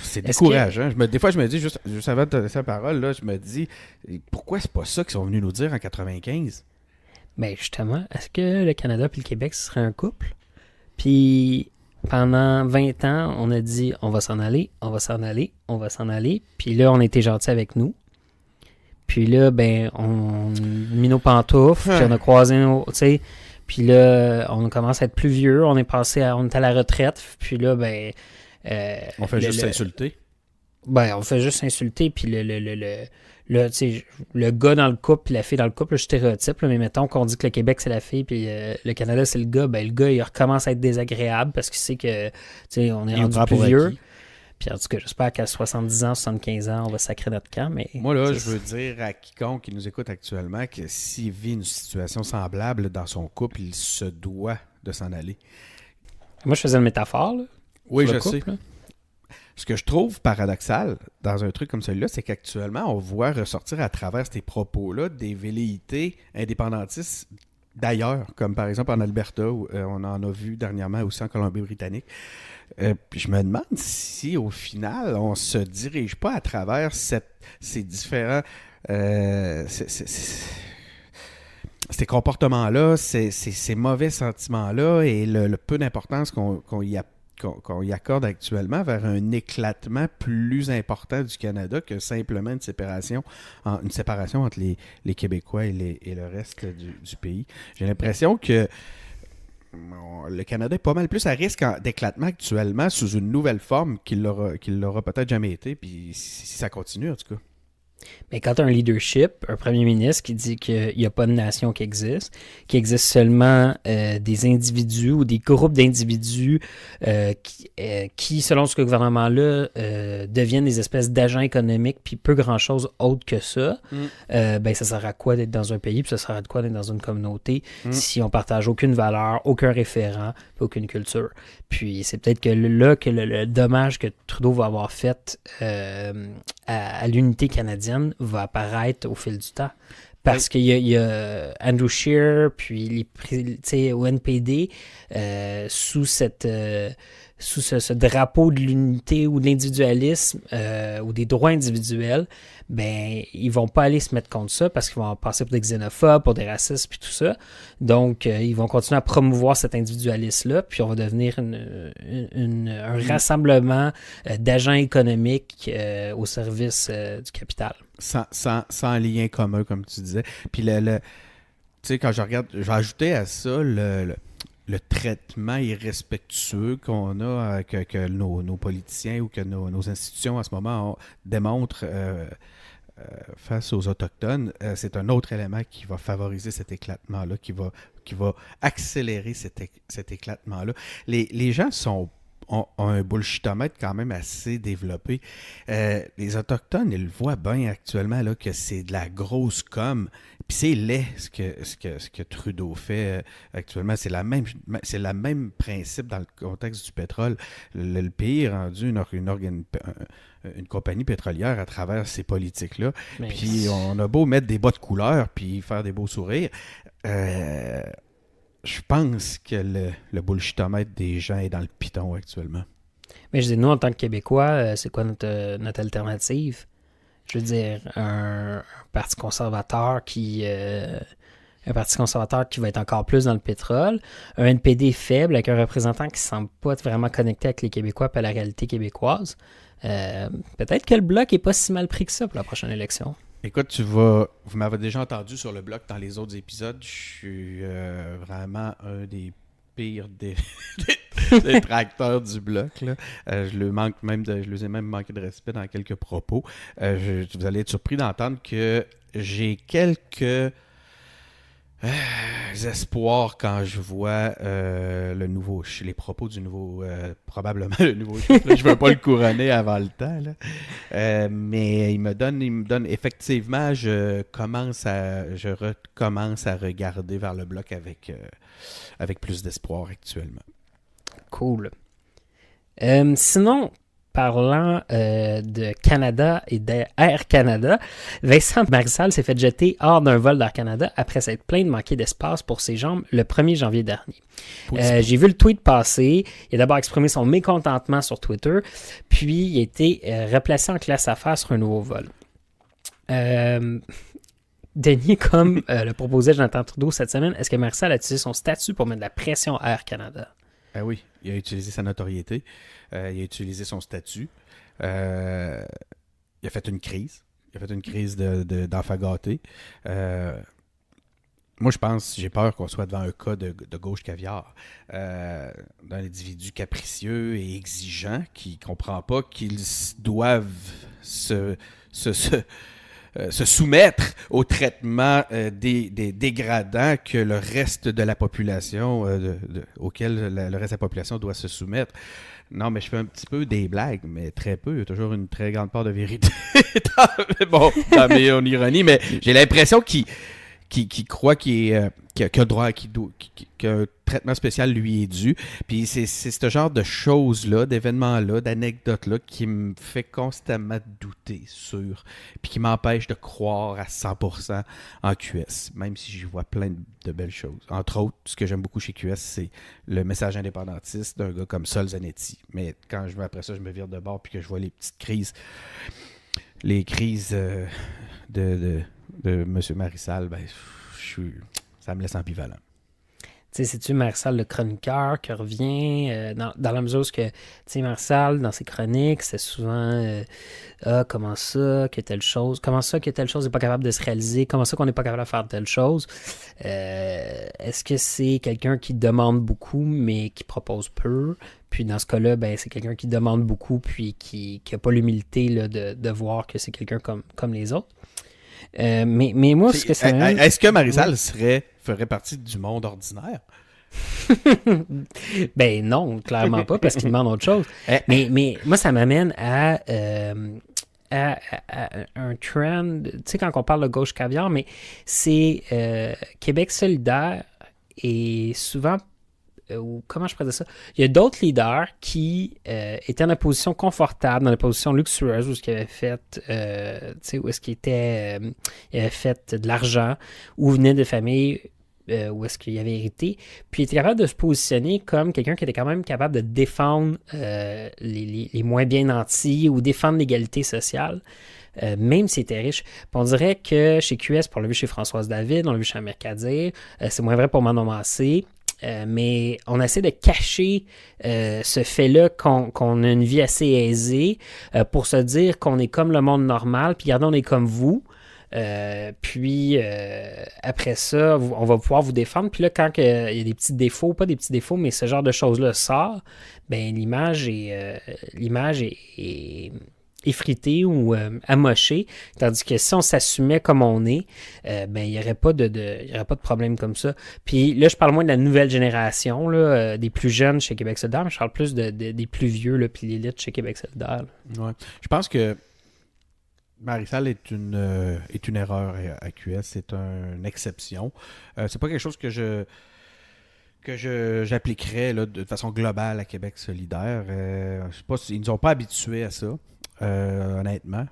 C'est décourageant. Des fois, je me dis, juste avant de te laisser la parole, là, je me dis, pourquoi c'est pas ça qu'ils sont venus nous dire en 95? Ben justement, est-ce que le Canada et le Québec, ce serait un couple? Puis pendant 20 ans, on a dit, on va s'en aller, on va s'en aller, on va s'en aller. Puis là, on était gentils avec nous. Puis là, ben, on a mis nos pantoufles, puis on a croisé nos... Tu sais, puis là, on commence à être plus vieux, on est à la retraite. Puis là, ben... on fait juste s'insulter. Ben, on fait juste s'insulter, puis le gars dans le couple, puis la fille dans le couple, je stéréotype, là, mais mettons qu'on dit que le Québec, c'est la fille, puis le Canada, c'est le gars, ben le gars, il recommence à être désagréable parce qu'il sait que, tu sais, on est rendu plus vieux. Puis en tout cas, j'espère qu'à 70 ans, 75 ans, on va sacrer notre camp, mais... Moi, là, je veux dire à quiconque qui nous écoute actuellement que s'il vit une situation semblable dans son couple, il se doit de s'en aller. Moi, je faisais une métaphore, là. Oui, je sais. Là. Ce que je trouve paradoxal dans un truc comme celui-là, c'est qu'actuellement, on voit ressortir à travers ces propos-là des velléités indépendantistes d'ailleurs, comme par exemple en Alberta, où on en a vu dernièrement aussi en Colombie-Britannique. Puis je me demande si, au final, on se dirige pas à travers ces différents... ces comportements-là, ces mauvais sentiments-là et le peu d'importance qu'on y accorde actuellement vers un éclatement plus important du Canada que simplement une séparation entre les Québécois et le reste du pays. J'ai l'impression que le Canada est pas mal plus à risque d'éclatement actuellement sous une nouvelle forme qu'il l'aura peut-être jamais été, puis si ça continue en tout cas. Mais quand tu as un leadership, un premier ministre qui dit qu'il n'y a pas de nation qui existe seulement des individus ou des groupes d'individus qui, selon ce gouvernement-là, deviennent des espèces d'agents économiques puis peu grand-chose autre que ça, ben ça sert à quoi d'être dans un pays puis ça sert à quoi d'être dans une communauté si on partage aucune valeur, aucun référent puis aucune culture. Puis c'est peut-être que là que le dommage que Trudeau va avoir fait à l'unité canadienne va apparaître au fil du temps. Parce qu'il y a Andrew Scheer, puis au NPD, sous ce drapeau de l'unité ou de l'individualisme ou des droits individuels, ben ils vont pas aller se mettre contre ça parce qu'ils vont passer pour des xénophobes, pour des racistes, puis tout ça. Donc, ils vont continuer à promouvoir cet individualisme-là, puis on va devenir un rassemblement d'agents économiques au service du capital. Sans lien commun, comme tu disais. Puis, tu sais, quand je regarde, je vais ajouter à ça le traitement irrespectueux qu'on a, que nos politiciens ou que nos institutions en ce moment démontrent face aux Autochtones. C'est un autre élément qui va favoriser cet éclatement-là, qui va accélérer cet éclatement-là. Les gens ont un bullshitomètre quand même assez développé. Les Autochtones, ils le voient bien actuellement là, que c'est de la grosse com'. Puis c'est laid ce que Trudeau fait actuellement. C'est le même principe dans le contexte du pétrole. Le pays est rendu une compagnie pétrolière à travers ces politiques-là. Mais puis on a beau mettre des bas de couleur puis faire des beaux sourires. Je pense que le bullshitomètre des gens est dans le piton actuellement. Mais je dis, nous, en tant que Québécois, c'est quoi notre alternative? Je veux dire, un parti conservateur qui va être encore plus dans le pétrole, un NPD faible avec un représentant qui ne semble pas être vraiment connecté avec les Québécois et à la réalité québécoise. Peut-être que le Bloc n'est pas si mal pris que ça pour la prochaine élection. Écoute, vous m'avez déjà entendu sur le blog dans les autres épisodes. Je suis vraiment un des pires des tracteurs du bloc. Là. Je les ai même manqué de respect dans quelques propos. Vous allez être surpris d'entendre que j'ai quelques espoirs quand je vois les propos du nouveau, probablement le nouveau chef. Je ne veux pas le couronner avant le temps. Là. Mais il me donne effectivement, je recommence à regarder vers le bloc avec plus d'espoir actuellement. Cool. Sinon, parlant de Canada et d'Air Canada, Vincent Marissal s'est fait jeter hors d'un vol d'Air Canada après s'être plaint de manquer d'espace pour ses jambes le 1er janvier dernier. J'ai vu le tweet passer. Il a d'abord exprimé son mécontentement sur Twitter, puis il a été replacé en classe affaires sur un nouveau vol. Denis, comme le proposait Jonathan Trudeau cette semaine, est-ce que Marissal a utilisé son statut pour mettre de la pression à Air Canada? Ah oui, il a utilisé sa notoriété, il a utilisé son statut, il a fait une crise. Il a fait une crise d'enfant gâté. Moi, j'ai peur qu'on soit devant un cas de gauche caviar, d'un individu capricieux et exigeant qui ne comprend pas qu'ils doivent se soumettre au traitement des dégradants que le reste de la population, auquel le reste de la population doit se soumettre. Non, mais je fais un petit peu des blagues, mais très peu. Il y a toujours une très grande part de vérité dans mes ironies, mais j'ai l'impression qu'il croit qu'un traitement spécial lui est dû. Puis c'est ce genre de choses-là, d'événements-là, d'anecdotes-là qui me fait constamment douter puis qui m'empêche de croire à 100% en QS, même si j'y vois plein de belles choses. Entre autres, ce que j'aime beaucoup chez QS, c'est le message indépendantiste d'un gars comme Sol Zanetti. Mais quand après ça, je me vire de bord puis que je vois les petites crises, de M. Marissal, ben, ça me laisse ambivalent. Tu sais, c'est-tu Marissal le chroniqueur qui revient dans la mesure où tu sais, Marissal, dans ses chroniques, c'est souvent comment ça que telle chose n'est pas capable de se réaliser, comment ça qu'on n'est pas capable de faire telle chose. Est-ce que c'est quelqu'un qui demande beaucoup mais qui propose peu? Puis dans ce cas-là, ben, c'est quelqu'un qui demande beaucoup puis qui n'a pas l'humilité là, de voir que c'est quelqu'un comme les autres. Mais moi, ce que ça m'amène... Est-ce que Marissal ferait partie du monde ordinaire? Ben non, clairement pas, parce qu'il demande autre chose. Mais moi, ça m'amène à un trend, tu sais, quand on parle de gauche caviar, mais c'est Québec solidaire et souvent... ou comment je pourrais dire ça? Il y a d'autres leaders qui étaient en position confortable, dans la position luxueuse, où il avait fait, où est-ce qu'il avait fait de l'argent, ou venait de famille où est-ce qu'il avait hérité, puis il était capable de se positionner comme quelqu'un qui était quand même capable de défendre les moins bien nantis ou défendre l'égalité sociale. Même s'il était riche. Puis on dirait que chez QS, on l'a vu chez Françoise David, on l'a vu chez Mercadier, c'est moins vrai pour Manon Massé. Mais on essaie de cacher ce fait-là qu'on a une vie assez aisée pour se dire qu'on est comme le monde normal, puis regardez, on est comme vous. Puis après ça, on va pouvoir vous défendre. Puis là, quand il y a des petits défauts, pas des petits défauts, mais ce genre de choses-là sort, ben l'image est effrité ou amoché, tandis que si on s'assumait comme on est, ben il n'y aurait pas de problème comme ça. Puis là, je parle moins de la nouvelle génération, là, des plus jeunes chez Québec solidaire, mais je parle plus des plus vieux, là, puis l'élite chez Québec solidaire. Ouais. Je pense que Marissal est une erreur à QS, c'est une exception. C'est pas quelque chose que j'appliquerais là, de façon globale à Québec solidaire. Ils ne nous ont pas habitués à ça. Honnêtement,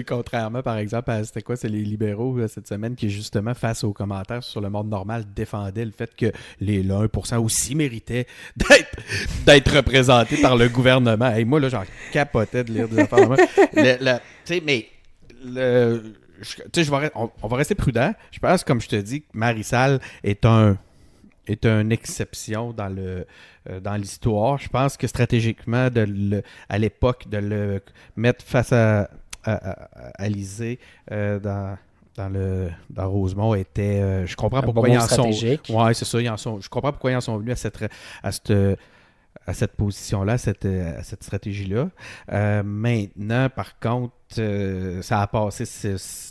contrairement par exemple à c'est les libéraux cette semaine qui justement face aux commentaires sur le monde normal défendaient le fait que le 1% aussi méritait d'être représenté par le gouvernement. Et moi là j'en capotais de lire des affaires. On va rester prudent. Je pense comme je te dis que Marissal est une exception dans l'histoire. Je pense que stratégiquement, à l'époque, de le mettre face à Alizé dans Rosemont était... je comprends pourquoi ils en sont... stratégique. Ouais, c'est ça. Je comprends pourquoi ils en sont venus à cette position-là, à cette stratégie-là. Maintenant, par contre, ça a passé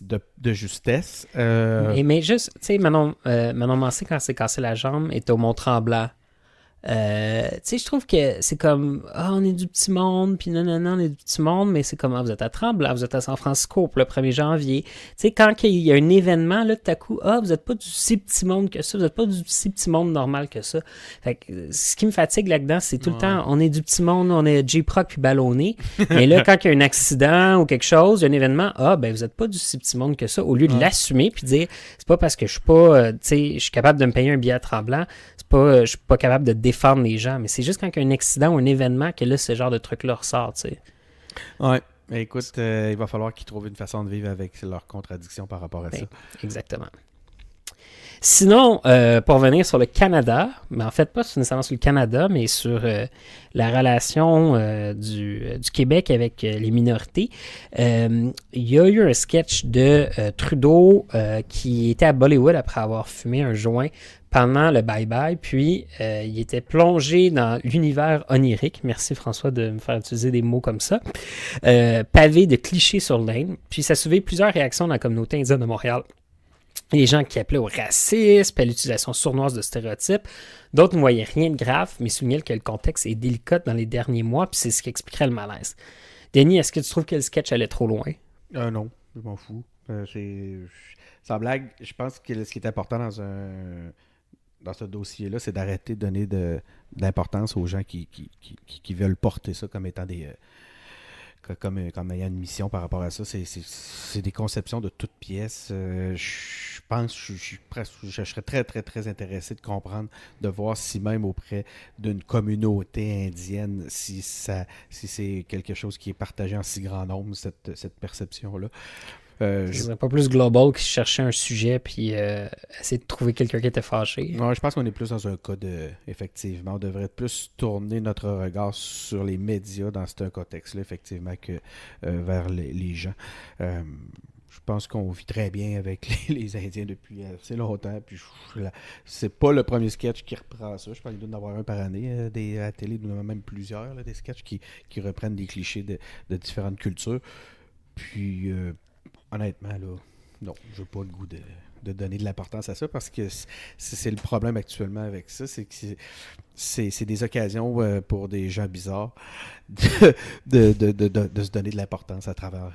de justesse. Mais juste, tu sais, Manon Mancé, quand elle s'est cassé la jambe, était au Mont-Tremblant. Tu sais, je trouve que c'est comme, on est du petit monde, puis non, on est du petit monde, mais c'est comme, vous êtes à Tremblant, vous êtes à San Francisco pour le 1er janvier. Tu sais, quand il y a un événement, là, tout à coup, vous n'êtes pas du si petit monde que ça, vous n'êtes pas du si petit monde normal que ça. Fait que, ce qui me fatigue là-dedans, c'est tout le temps, on est du petit monde, on est J-Proc puis ballonné, mais là, quand il y a un accident ou quelque chose, il y a un événement, ben, vous n'êtes pas du si petit monde que ça, au lieu de l'assumer puis dire, c'est pas parce que je suis pas, tu sais, je suis capable de me payer un billet à Tremblant, je suis pas capable de défendre les gens, mais c'est juste quand il y a un accident ou un événement que là, ce genre de truc-là ressort, tu sais. Ouais, mais écoute, il va falloir qu'ils trouvent une façon de vivre avec leurs contradictions par rapport à ça. Exactement. Sinon, pour revenir sur le Canada, mais en fait pas nécessairement sur le Canada, mais sur la relation du Québec avec les minorités, il y a eu un sketch de Trudeau qui était à Bollywood après avoir fumé un joint pendant le bye-bye, puis il était plongé dans l'univers onirique, merci François de me faire utiliser des mots comme ça, pavé de clichés sur l'aine, puis ça soulevait plusieurs réactions dans la communauté indienne de Montréal. Les gens qui appelaient au racisme, à l'utilisation sournoise de stéréotypes. D'autres ne voyaient rien de grave, mais soulignaient que le contexte est délicat dans les derniers mois, puis c'est ce qui expliquerait le malaise. Denis, est-ce que tu trouves que le sketch allait trop loin? Non, je m'en fous. Sans blague, je pense que ce qui est important dans ce dossier-là, c'est d'arrêter de donner de l'importance aux gens qui veulent porter ça comme étant comme ayant une mission par rapport à ça. C'est des conceptions de toutes pièces. Je pense que je serais très, très, très intéressé de comprendre, de voir si même auprès d'une communauté indienne, si c'est quelque chose qui est partagé en si grand nombre, cette perception-là. C'est pas plus global que chercher un sujet puis essayer de trouver quelqu'un qui était fâché. Ouais, je pense qu'on est plus dans un cas effectivement, on devrait plus tourner notre regard sur les médias dans ce contexte-là, effectivement, que vers les gens. Je pense qu'on vit très bien avec les Indiens depuis assez longtemps. Puis c'est pas le premier sketch qui reprend ça. Je pense qu'il doit y en avoir un par année à la télé, il y en a même plusieurs, là, des sketchs qui reprennent des clichés de différentes cultures. Puis honnêtement, là, non, je n'ai pas le goût de donner de l'importance à ça parce que c'est le problème actuellement avec ça, c'est que c'est des occasions pour des gens bizarres de se donner de l'importance à travers,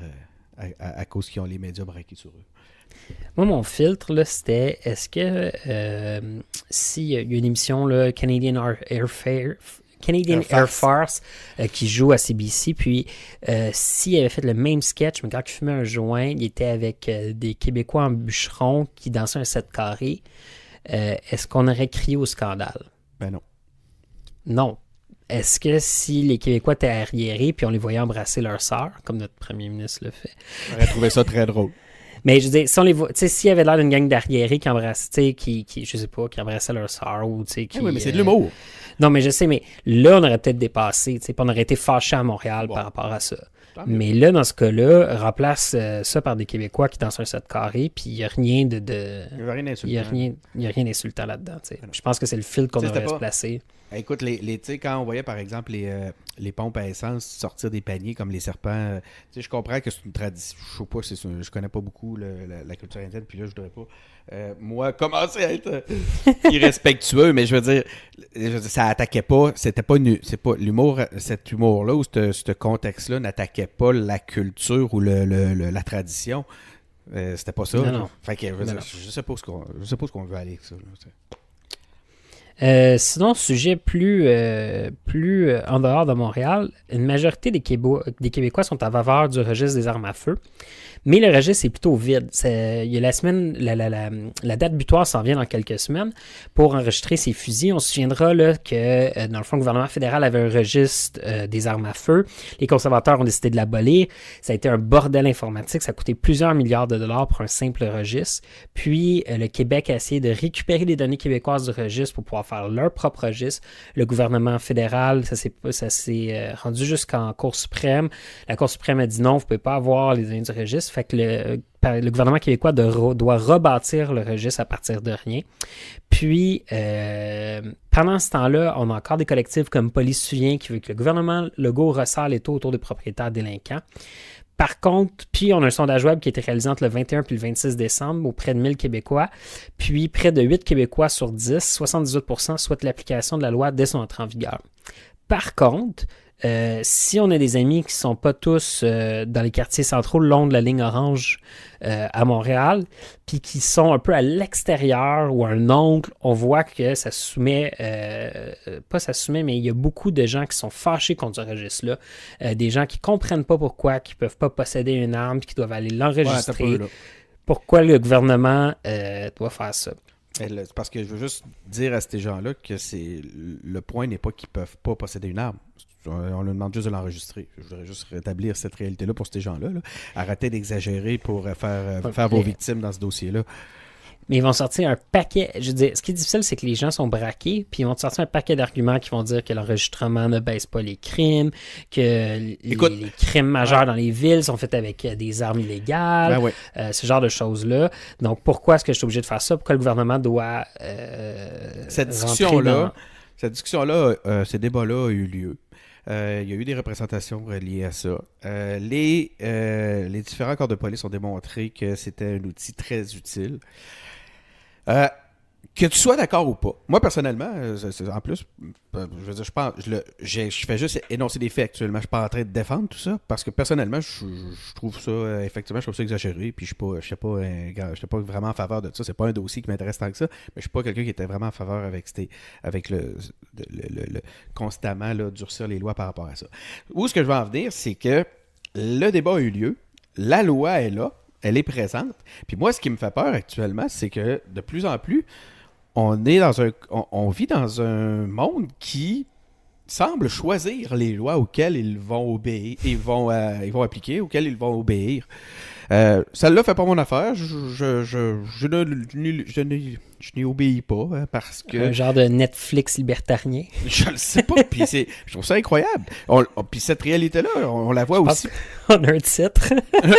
à cause qu'ils ont les médias braqués sur eux. Moi, mon filtre, là, c'était, est-ce que s'il y a une émission, là, Canadian Air Force qui joue à CBC, puis s'il avait fait le même sketch, mais quand il fumait un joint, il était avec des Québécois en bûcheron qui dansaient un 7 carré, est-ce qu'on aurait crié au scandale? Ben non. Non. Est-ce que si les Québécois étaient arriérés puis on les voyait embrasser leur sœur, comme notre premier ministre le fait? On aurait trouvé ça très drôle. Mais je veux dire, si on les voit, tu sais, s'il y avait l'air d'une gang d'arriérés qui embrassaient, je sais pas, qui embrassaient leur sœur ou tu sais, qui. Oui, mais c'est de l'humour. Non, mais je sais, mais là, on aurait peut-être dépassé, tu sais, on aurait été fâchés à Montréal par rapport à ça. Mais là, dans ce cas-là, remplace ça par des Québécois qui dansent un 7 carré, puis il n'y a rien de. Il n'y a rien d'insultant. Il y a rien d'insultant là-dedans, tu sais. Je pense que c'est le fil qu'on devrait se placer. Écoute, quand on voyait par exemple les pompes à essence sortir des paniers comme les serpents, je comprends que c'est une tradition. Je sais pas, je connais pas beaucoup la culture indienne, puis là je voudrais pas moi commencer à être irrespectueux, mais je veux dire, ça attaquait pas, c'est pas l'humour, cet humour-là ou ce contexte-là n'attaquait pas la culture ou la tradition. C'était pas ça. Non. Fait que je sais pas ce qu'on veut aller avec ça. Sinon, sujet plus en dehors de Montréal, une majorité des Québécois sont en faveur du registre des armes à feu. Mais le registre est plutôt vide. Il y a la semaine, la date butoir s'en vient dans quelques semaines pour enregistrer ces fusils. On se souviendra là, que, dans le fond, le gouvernement fédéral avait un registre des armes à feu. Les conservateurs ont décidé de l'abolir. Ça a été un bordel informatique. Ça a coûté plusieurs milliards de dollars pour un simple registre. Puis, le Québec a essayé de récupérer les données québécoises du registre pour pouvoir faire leur propre registre. Le gouvernement fédéral, ça s'est rendu jusqu'en Cour suprême. La Cour suprême a dit non, vous ne pouvez pas avoir les données du registre. Fait que le gouvernement québécois doit rebâtir le registre à partir de rien. Puis, pendant ce temps-là, on a encore des collectifs comme Police Souvient qui veut que le gouvernement Legault resserre les taux autour des propriétaires délinquants. Par contre, puis on a un sondage web qui a été réalisé entre le 21 et le 26 décembre auprès de 1000 Québécois. Puis près de 8 Québécois sur 10, 78% souhaitent l'application de la loi dès son entrée en vigueur. Par contre, si on a des amis qui ne sont pas tous dans les quartiers centraux le long de la ligne orange à Montréal, puis qui sont un peu à l'extérieur ou un oncle, on voit que ça soumet, pas ça soumet, mais il y a beaucoup de gens qui sont fâchés contre ce registre-là. Des gens qui ne comprennent pas pourquoi, qui ne peuvent pas posséder une arme, puis qui doivent aller l'enregistrer. Pourquoi le gouvernement doit faire ça? Parce que je veux juste dire à ces gens-là que le point n'est pas qu'ils ne peuvent pas posséder une arme. On leur demande juste de l'enregistrer. Je voudrais juste rétablir cette réalité-là pour ces gens-là. Là. Arrêtez d'exagérer pour faire vos victimes dans ce dossier-là. Mais ils vont sortir un paquet. Je veux dire, ce qui est difficile, c'est que les gens sont braqués, puis ils vont sortir un paquet d'arguments qui vont dire que l'enregistrement ne baisse pas les crimes, que les crimes majeurs dans les villes sont faits avec des armes illégales, ce genre de choses-là. Donc, pourquoi est-ce que je suis obligé de faire ça? Pourquoi le gouvernement doit cette discussion-là, ces débats-là ont eu lieu. Il y a eu des représentations reliées à ça. Les différents corps de police ont démontré que c'était un outil très utile. Que tu sois d'accord ou pas. Moi, personnellement, en plus, je veux dire, je fais juste énoncer des faits actuellement. Je suis pas en train de défendre tout ça, parce que personnellement, je trouve ça, effectivement, je trouve ça exagéré, puis je suis pas vraiment en faveur de ça. C'est pas un dossier qui m'intéresse tant que ça, mais je suis pas quelqu'un qui était vraiment en faveur avec le constamment là, durcir les lois par rapport à ça. Où ce que je veux en venir, c'est que le débat a eu lieu, la loi est là, elle est présente, puis moi, ce qui me fait peur actuellement, c'est que de plus en plus, on vit dans un monde qui semble choisir les lois auxquelles ils vont obéir, ils vont appliquer, auxquelles ils vont obéir. Celle-là fait pas mon affaire. Je n'y obéis pas parce que... Un genre de Netflix libertarien. Je le sais pas, puis je trouve ça incroyable. Puis cette réalité-là, on la voit aussi. On a un titre.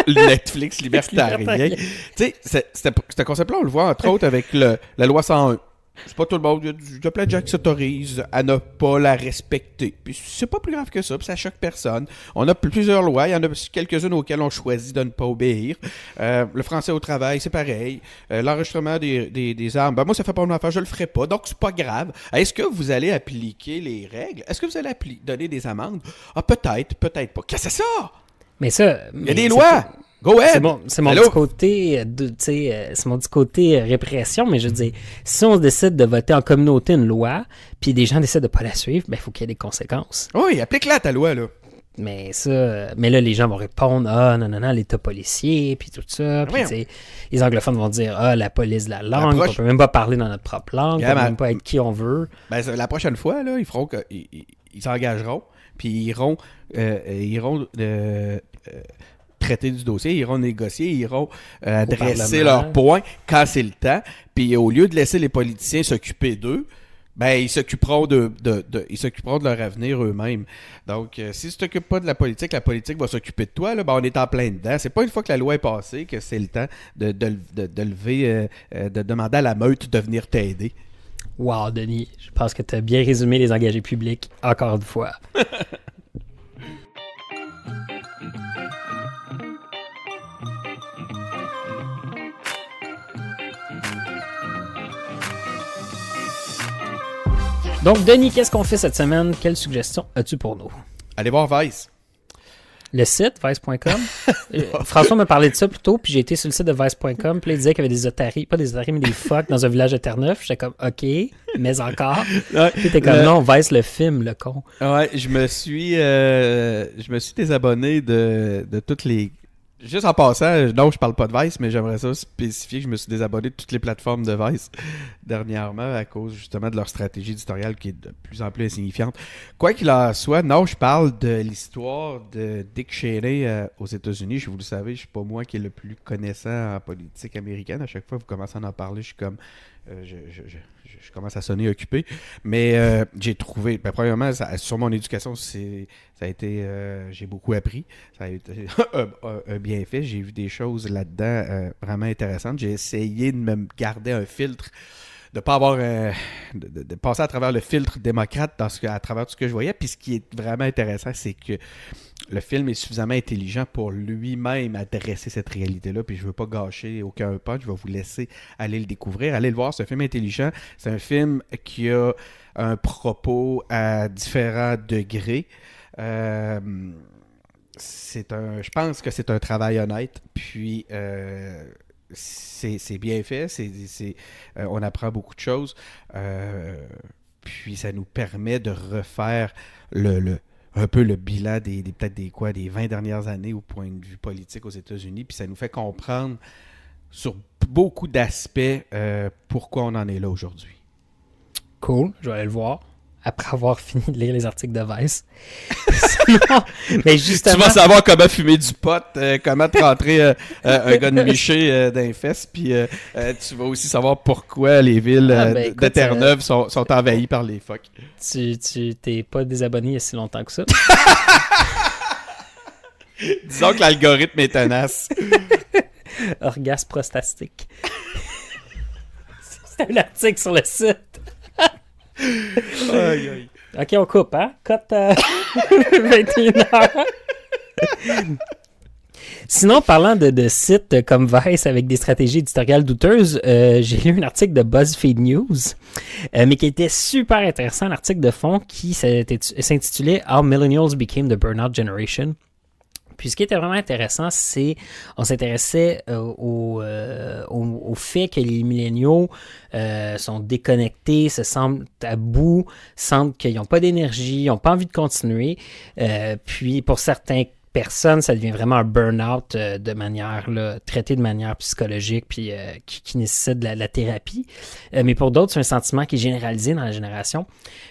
Netflix libertarien. Tu sais, ce concept-là, on le voit entre autres avec la loi 101. C'est pas tout le monde. Il y a plein de gens qui s'autorisent à ne pas la respecter. Puis c'est pas plus grave que ça, puis ça choque personne. On a plusieurs lois, il y en a quelques-unes auxquelles on choisit de ne pas obéir. Le français au travail, c'est pareil. L'enregistrement des armes, moi ça fait pas mon affaire, je le ferai pas, donc c'est pas grave. Est-ce que vous allez appliquer les règles? Est-ce que vous allez donner des amendes? Ah, peut-être pas. Qu'est-ce que c'est ça? Mais ça... Il y a des lois! Go ahead! C'est mon petit côté, c'est mon petit côté répression, mais je veux dire, si on décide de voter en communauté une loi, puis des gens décident de pas la suivre, ben il faut qu'il y ait des conséquences. Oui, applique-la ta loi, là. Mais là, les gens vont répondre, non, l'État policier, puis tout ça. Puis, les anglophones vont dire, la police de la langue, on peut même pas parler dans notre propre langue, on peut même pas être qui on veut. Ben, la prochaine fois, là, ils s'engageront, puis ils iront traiter du dossier, ils iront négocier, ils iront adresser leurs points quand c'est le temps. Puis au lieu de laisser les politiciens s'occuper d'eux, ben ils s'occuperont de leur avenir eux-mêmes. Donc, si tu t'occupes pas de la politique va s'occuper de toi. Là, ben, on est en plein dedans. C'est pas une fois que la loi est passée que c'est le temps de demander à la meute de venir t'aider. Wow, Denis, je pense que tu as bien résumé les engagés publics encore une fois. Donc, Denis, qu'est-ce qu'on fait cette semaine? Quelle suggestion as-tu pour nous? Allez voir Vice. Le site, vice.com. François m'a parlé de ça plus tôt, puis j'ai été sur le site de vice.com, puis là, il disait qu'il y avait des otaries, pas des otaries, mais des phoques dans un village de Terre-Neuve. J'étais comme, OK, mais encore. Puis t'es comme, non, Vice le film, le con. Ouais, je me suis désabonné de toutes les Juste en passant, non, je parle pas de Vice, mais j'aimerais ça spécifier que je me suis désabonné de toutes les plateformes de Vice dernièrement à cause justement de leur stratégie éditoriale qui est de plus en plus insignifiante. Quoi qu'il en soit, non, je parle de l'histoire de Dick Cheney aux États-Unis. Vous le savez, je suis pas moi qui est le plus connaissant en politique américaine. À chaque fois que vous commencez à en parler, je suis comme... je commence à sonner occupé. Mais j'ai trouvé... premièrement, sur mon éducation, ça a été... j'ai beaucoup appris. Ça a été un bienfait. J'ai vu des choses là-dedans vraiment intéressantes. J'ai essayé de me garder un filtre, de pas avoir... de passer à travers le filtre démocrate à travers tout ce que je voyais. Puis ce qui est vraiment intéressant, c'est que le film est suffisamment intelligent pour lui-même adresser cette réalité-là, puis je veux pas gâcher aucun punch, je vais vous laisser aller le découvrir, aller le voir, c'est un film intelligent, c'est un film qui a un propos à différents degrés, je pense que c'est un travail honnête, puis c'est bien fait, on apprend beaucoup de choses, puis ça nous permet de refaire un peu le bilan peut-être des 20 dernières années au point de vue politique aux États-Unis, puis ça nous fait comprendre sur beaucoup d'aspects pourquoi on en est là aujourd'hui. Cool, je vais aller le voir après avoir fini de lire les articles de Vice. Sinon, mais justement... Tu vas savoir comment fumer du pot, comment te rentrer un gars de Miché dans les fesses, puis tu vas aussi savoir pourquoi les villes de Terre-Neuve sont envahies par les phoques. Tu t'es pas désabonné il y a si longtemps que ça. Disons que l'algorithme est tenace. Orgasme prostatique. C'est un article sur le site. Aïe, aïe. Ok, on coupe, hein? Cote 21h. Sinon, parlant de sites comme Vice avec des stratégies éditoriales douteuses, j'ai lu un article de BuzzFeed News, mais qui était super intéressant, un article de fond qui s'intitulait « How Millennials Became the Burnout Generation ». Puis ce qui était vraiment intéressant, c'est on s'intéressait au fait que les milléniaux sont déconnectés, se sentent à bout, sentent qu'ils n'ont pas d'énergie, ils n'ont pas envie de continuer. Puis pour certaines personnes, ça devient vraiment un burn-out de manière traité de manière psychologique puis qui nécessite de la thérapie. Mais pour d'autres, c'est un sentiment qui est généralisé dans la génération.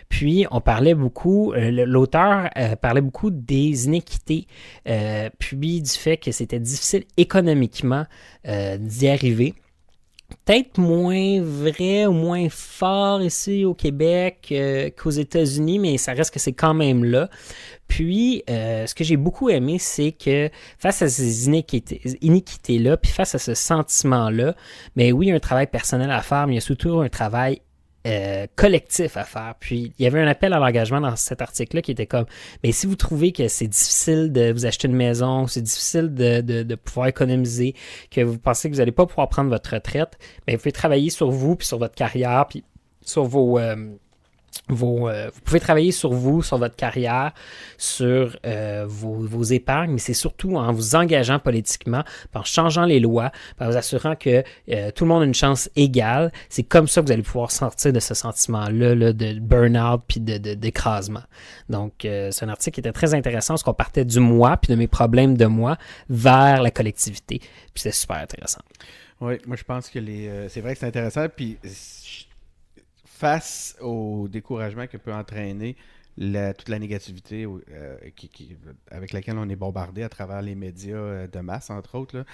Puis, on parlait beaucoup, l'auteur parlait beaucoup des inéquités, puis du fait que c'était difficile économiquement d'y arriver. Peut-être moins vrai ou moins fort ici au Québec qu'aux États-Unis, mais ça reste que c'est quand même là. Puis, ce que j'ai beaucoup aimé, c'est que face à ces iniquités-là, puis face à ce sentiment-là, mais oui, il y a un travail personnel à faire, mais il y a surtout un travail collectif à faire. Puis, il y avait un appel à l'engagement dans cet article-là qui était comme, mais si vous trouvez que c'est difficile de vous acheter une maison, c'est difficile de pouvoir économiser, que vous pensez que vous n'allez pas pouvoir prendre votre retraite, bien, vous pouvez travailler sur vous, puis sur votre carrière, puis sur vous pouvez travailler sur vous, sur votre carrière, sur vos épargnes, mais c'est surtout en vous engageant politiquement, en changeant les lois, en vous assurant que tout le monde a une chance égale. C'est comme ça que vous allez pouvoir sortir de ce sentiment-là de burn-out puis d'écrasement. Donc, c'est un article qui était très intéressant parce qu'on partait du moi puis de mes problèmes de moi vers la collectivité. Puis c'est super intéressant. Oui, moi je pense que c'est vrai que c'est intéressant, puis face au découragement que peut entraîner toute la négativité avec laquelle on est bombardé à travers les médias de masse, entre autres,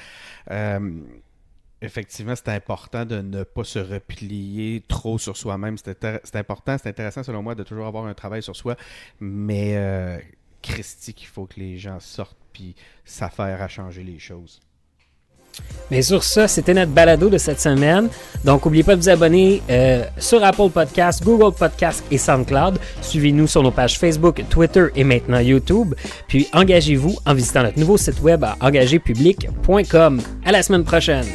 là, effectivement, c'est important de ne pas se replier trop sur soi-même. C'est important, c'est intéressant selon moi de toujours avoir un travail sur soi, mais Christy, qu'il faut que les gens sortent puis s'affairent à changer les choses. Mais sur ça, c'était notre balado de cette semaine. Donc, n'oubliez pas de vous abonner sur Apple Podcasts, Google Podcasts et SoundCloud. Suivez-nous sur nos pages Facebook, Twitter et maintenant YouTube. Puis, engagez-vous en visitant notre nouveau site web à engagerpublic.com. À la semaine prochaine!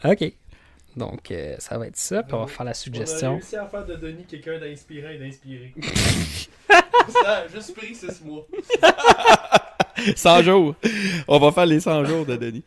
OK. Donc, ça va être ça, puis on va faire la On a suggestion. réussi à faire de Denis quelqu'un d'inspirant et d'inspiré. Ça a juste pris 6 mois. 100 jours. On va faire les 100 jours de Denis.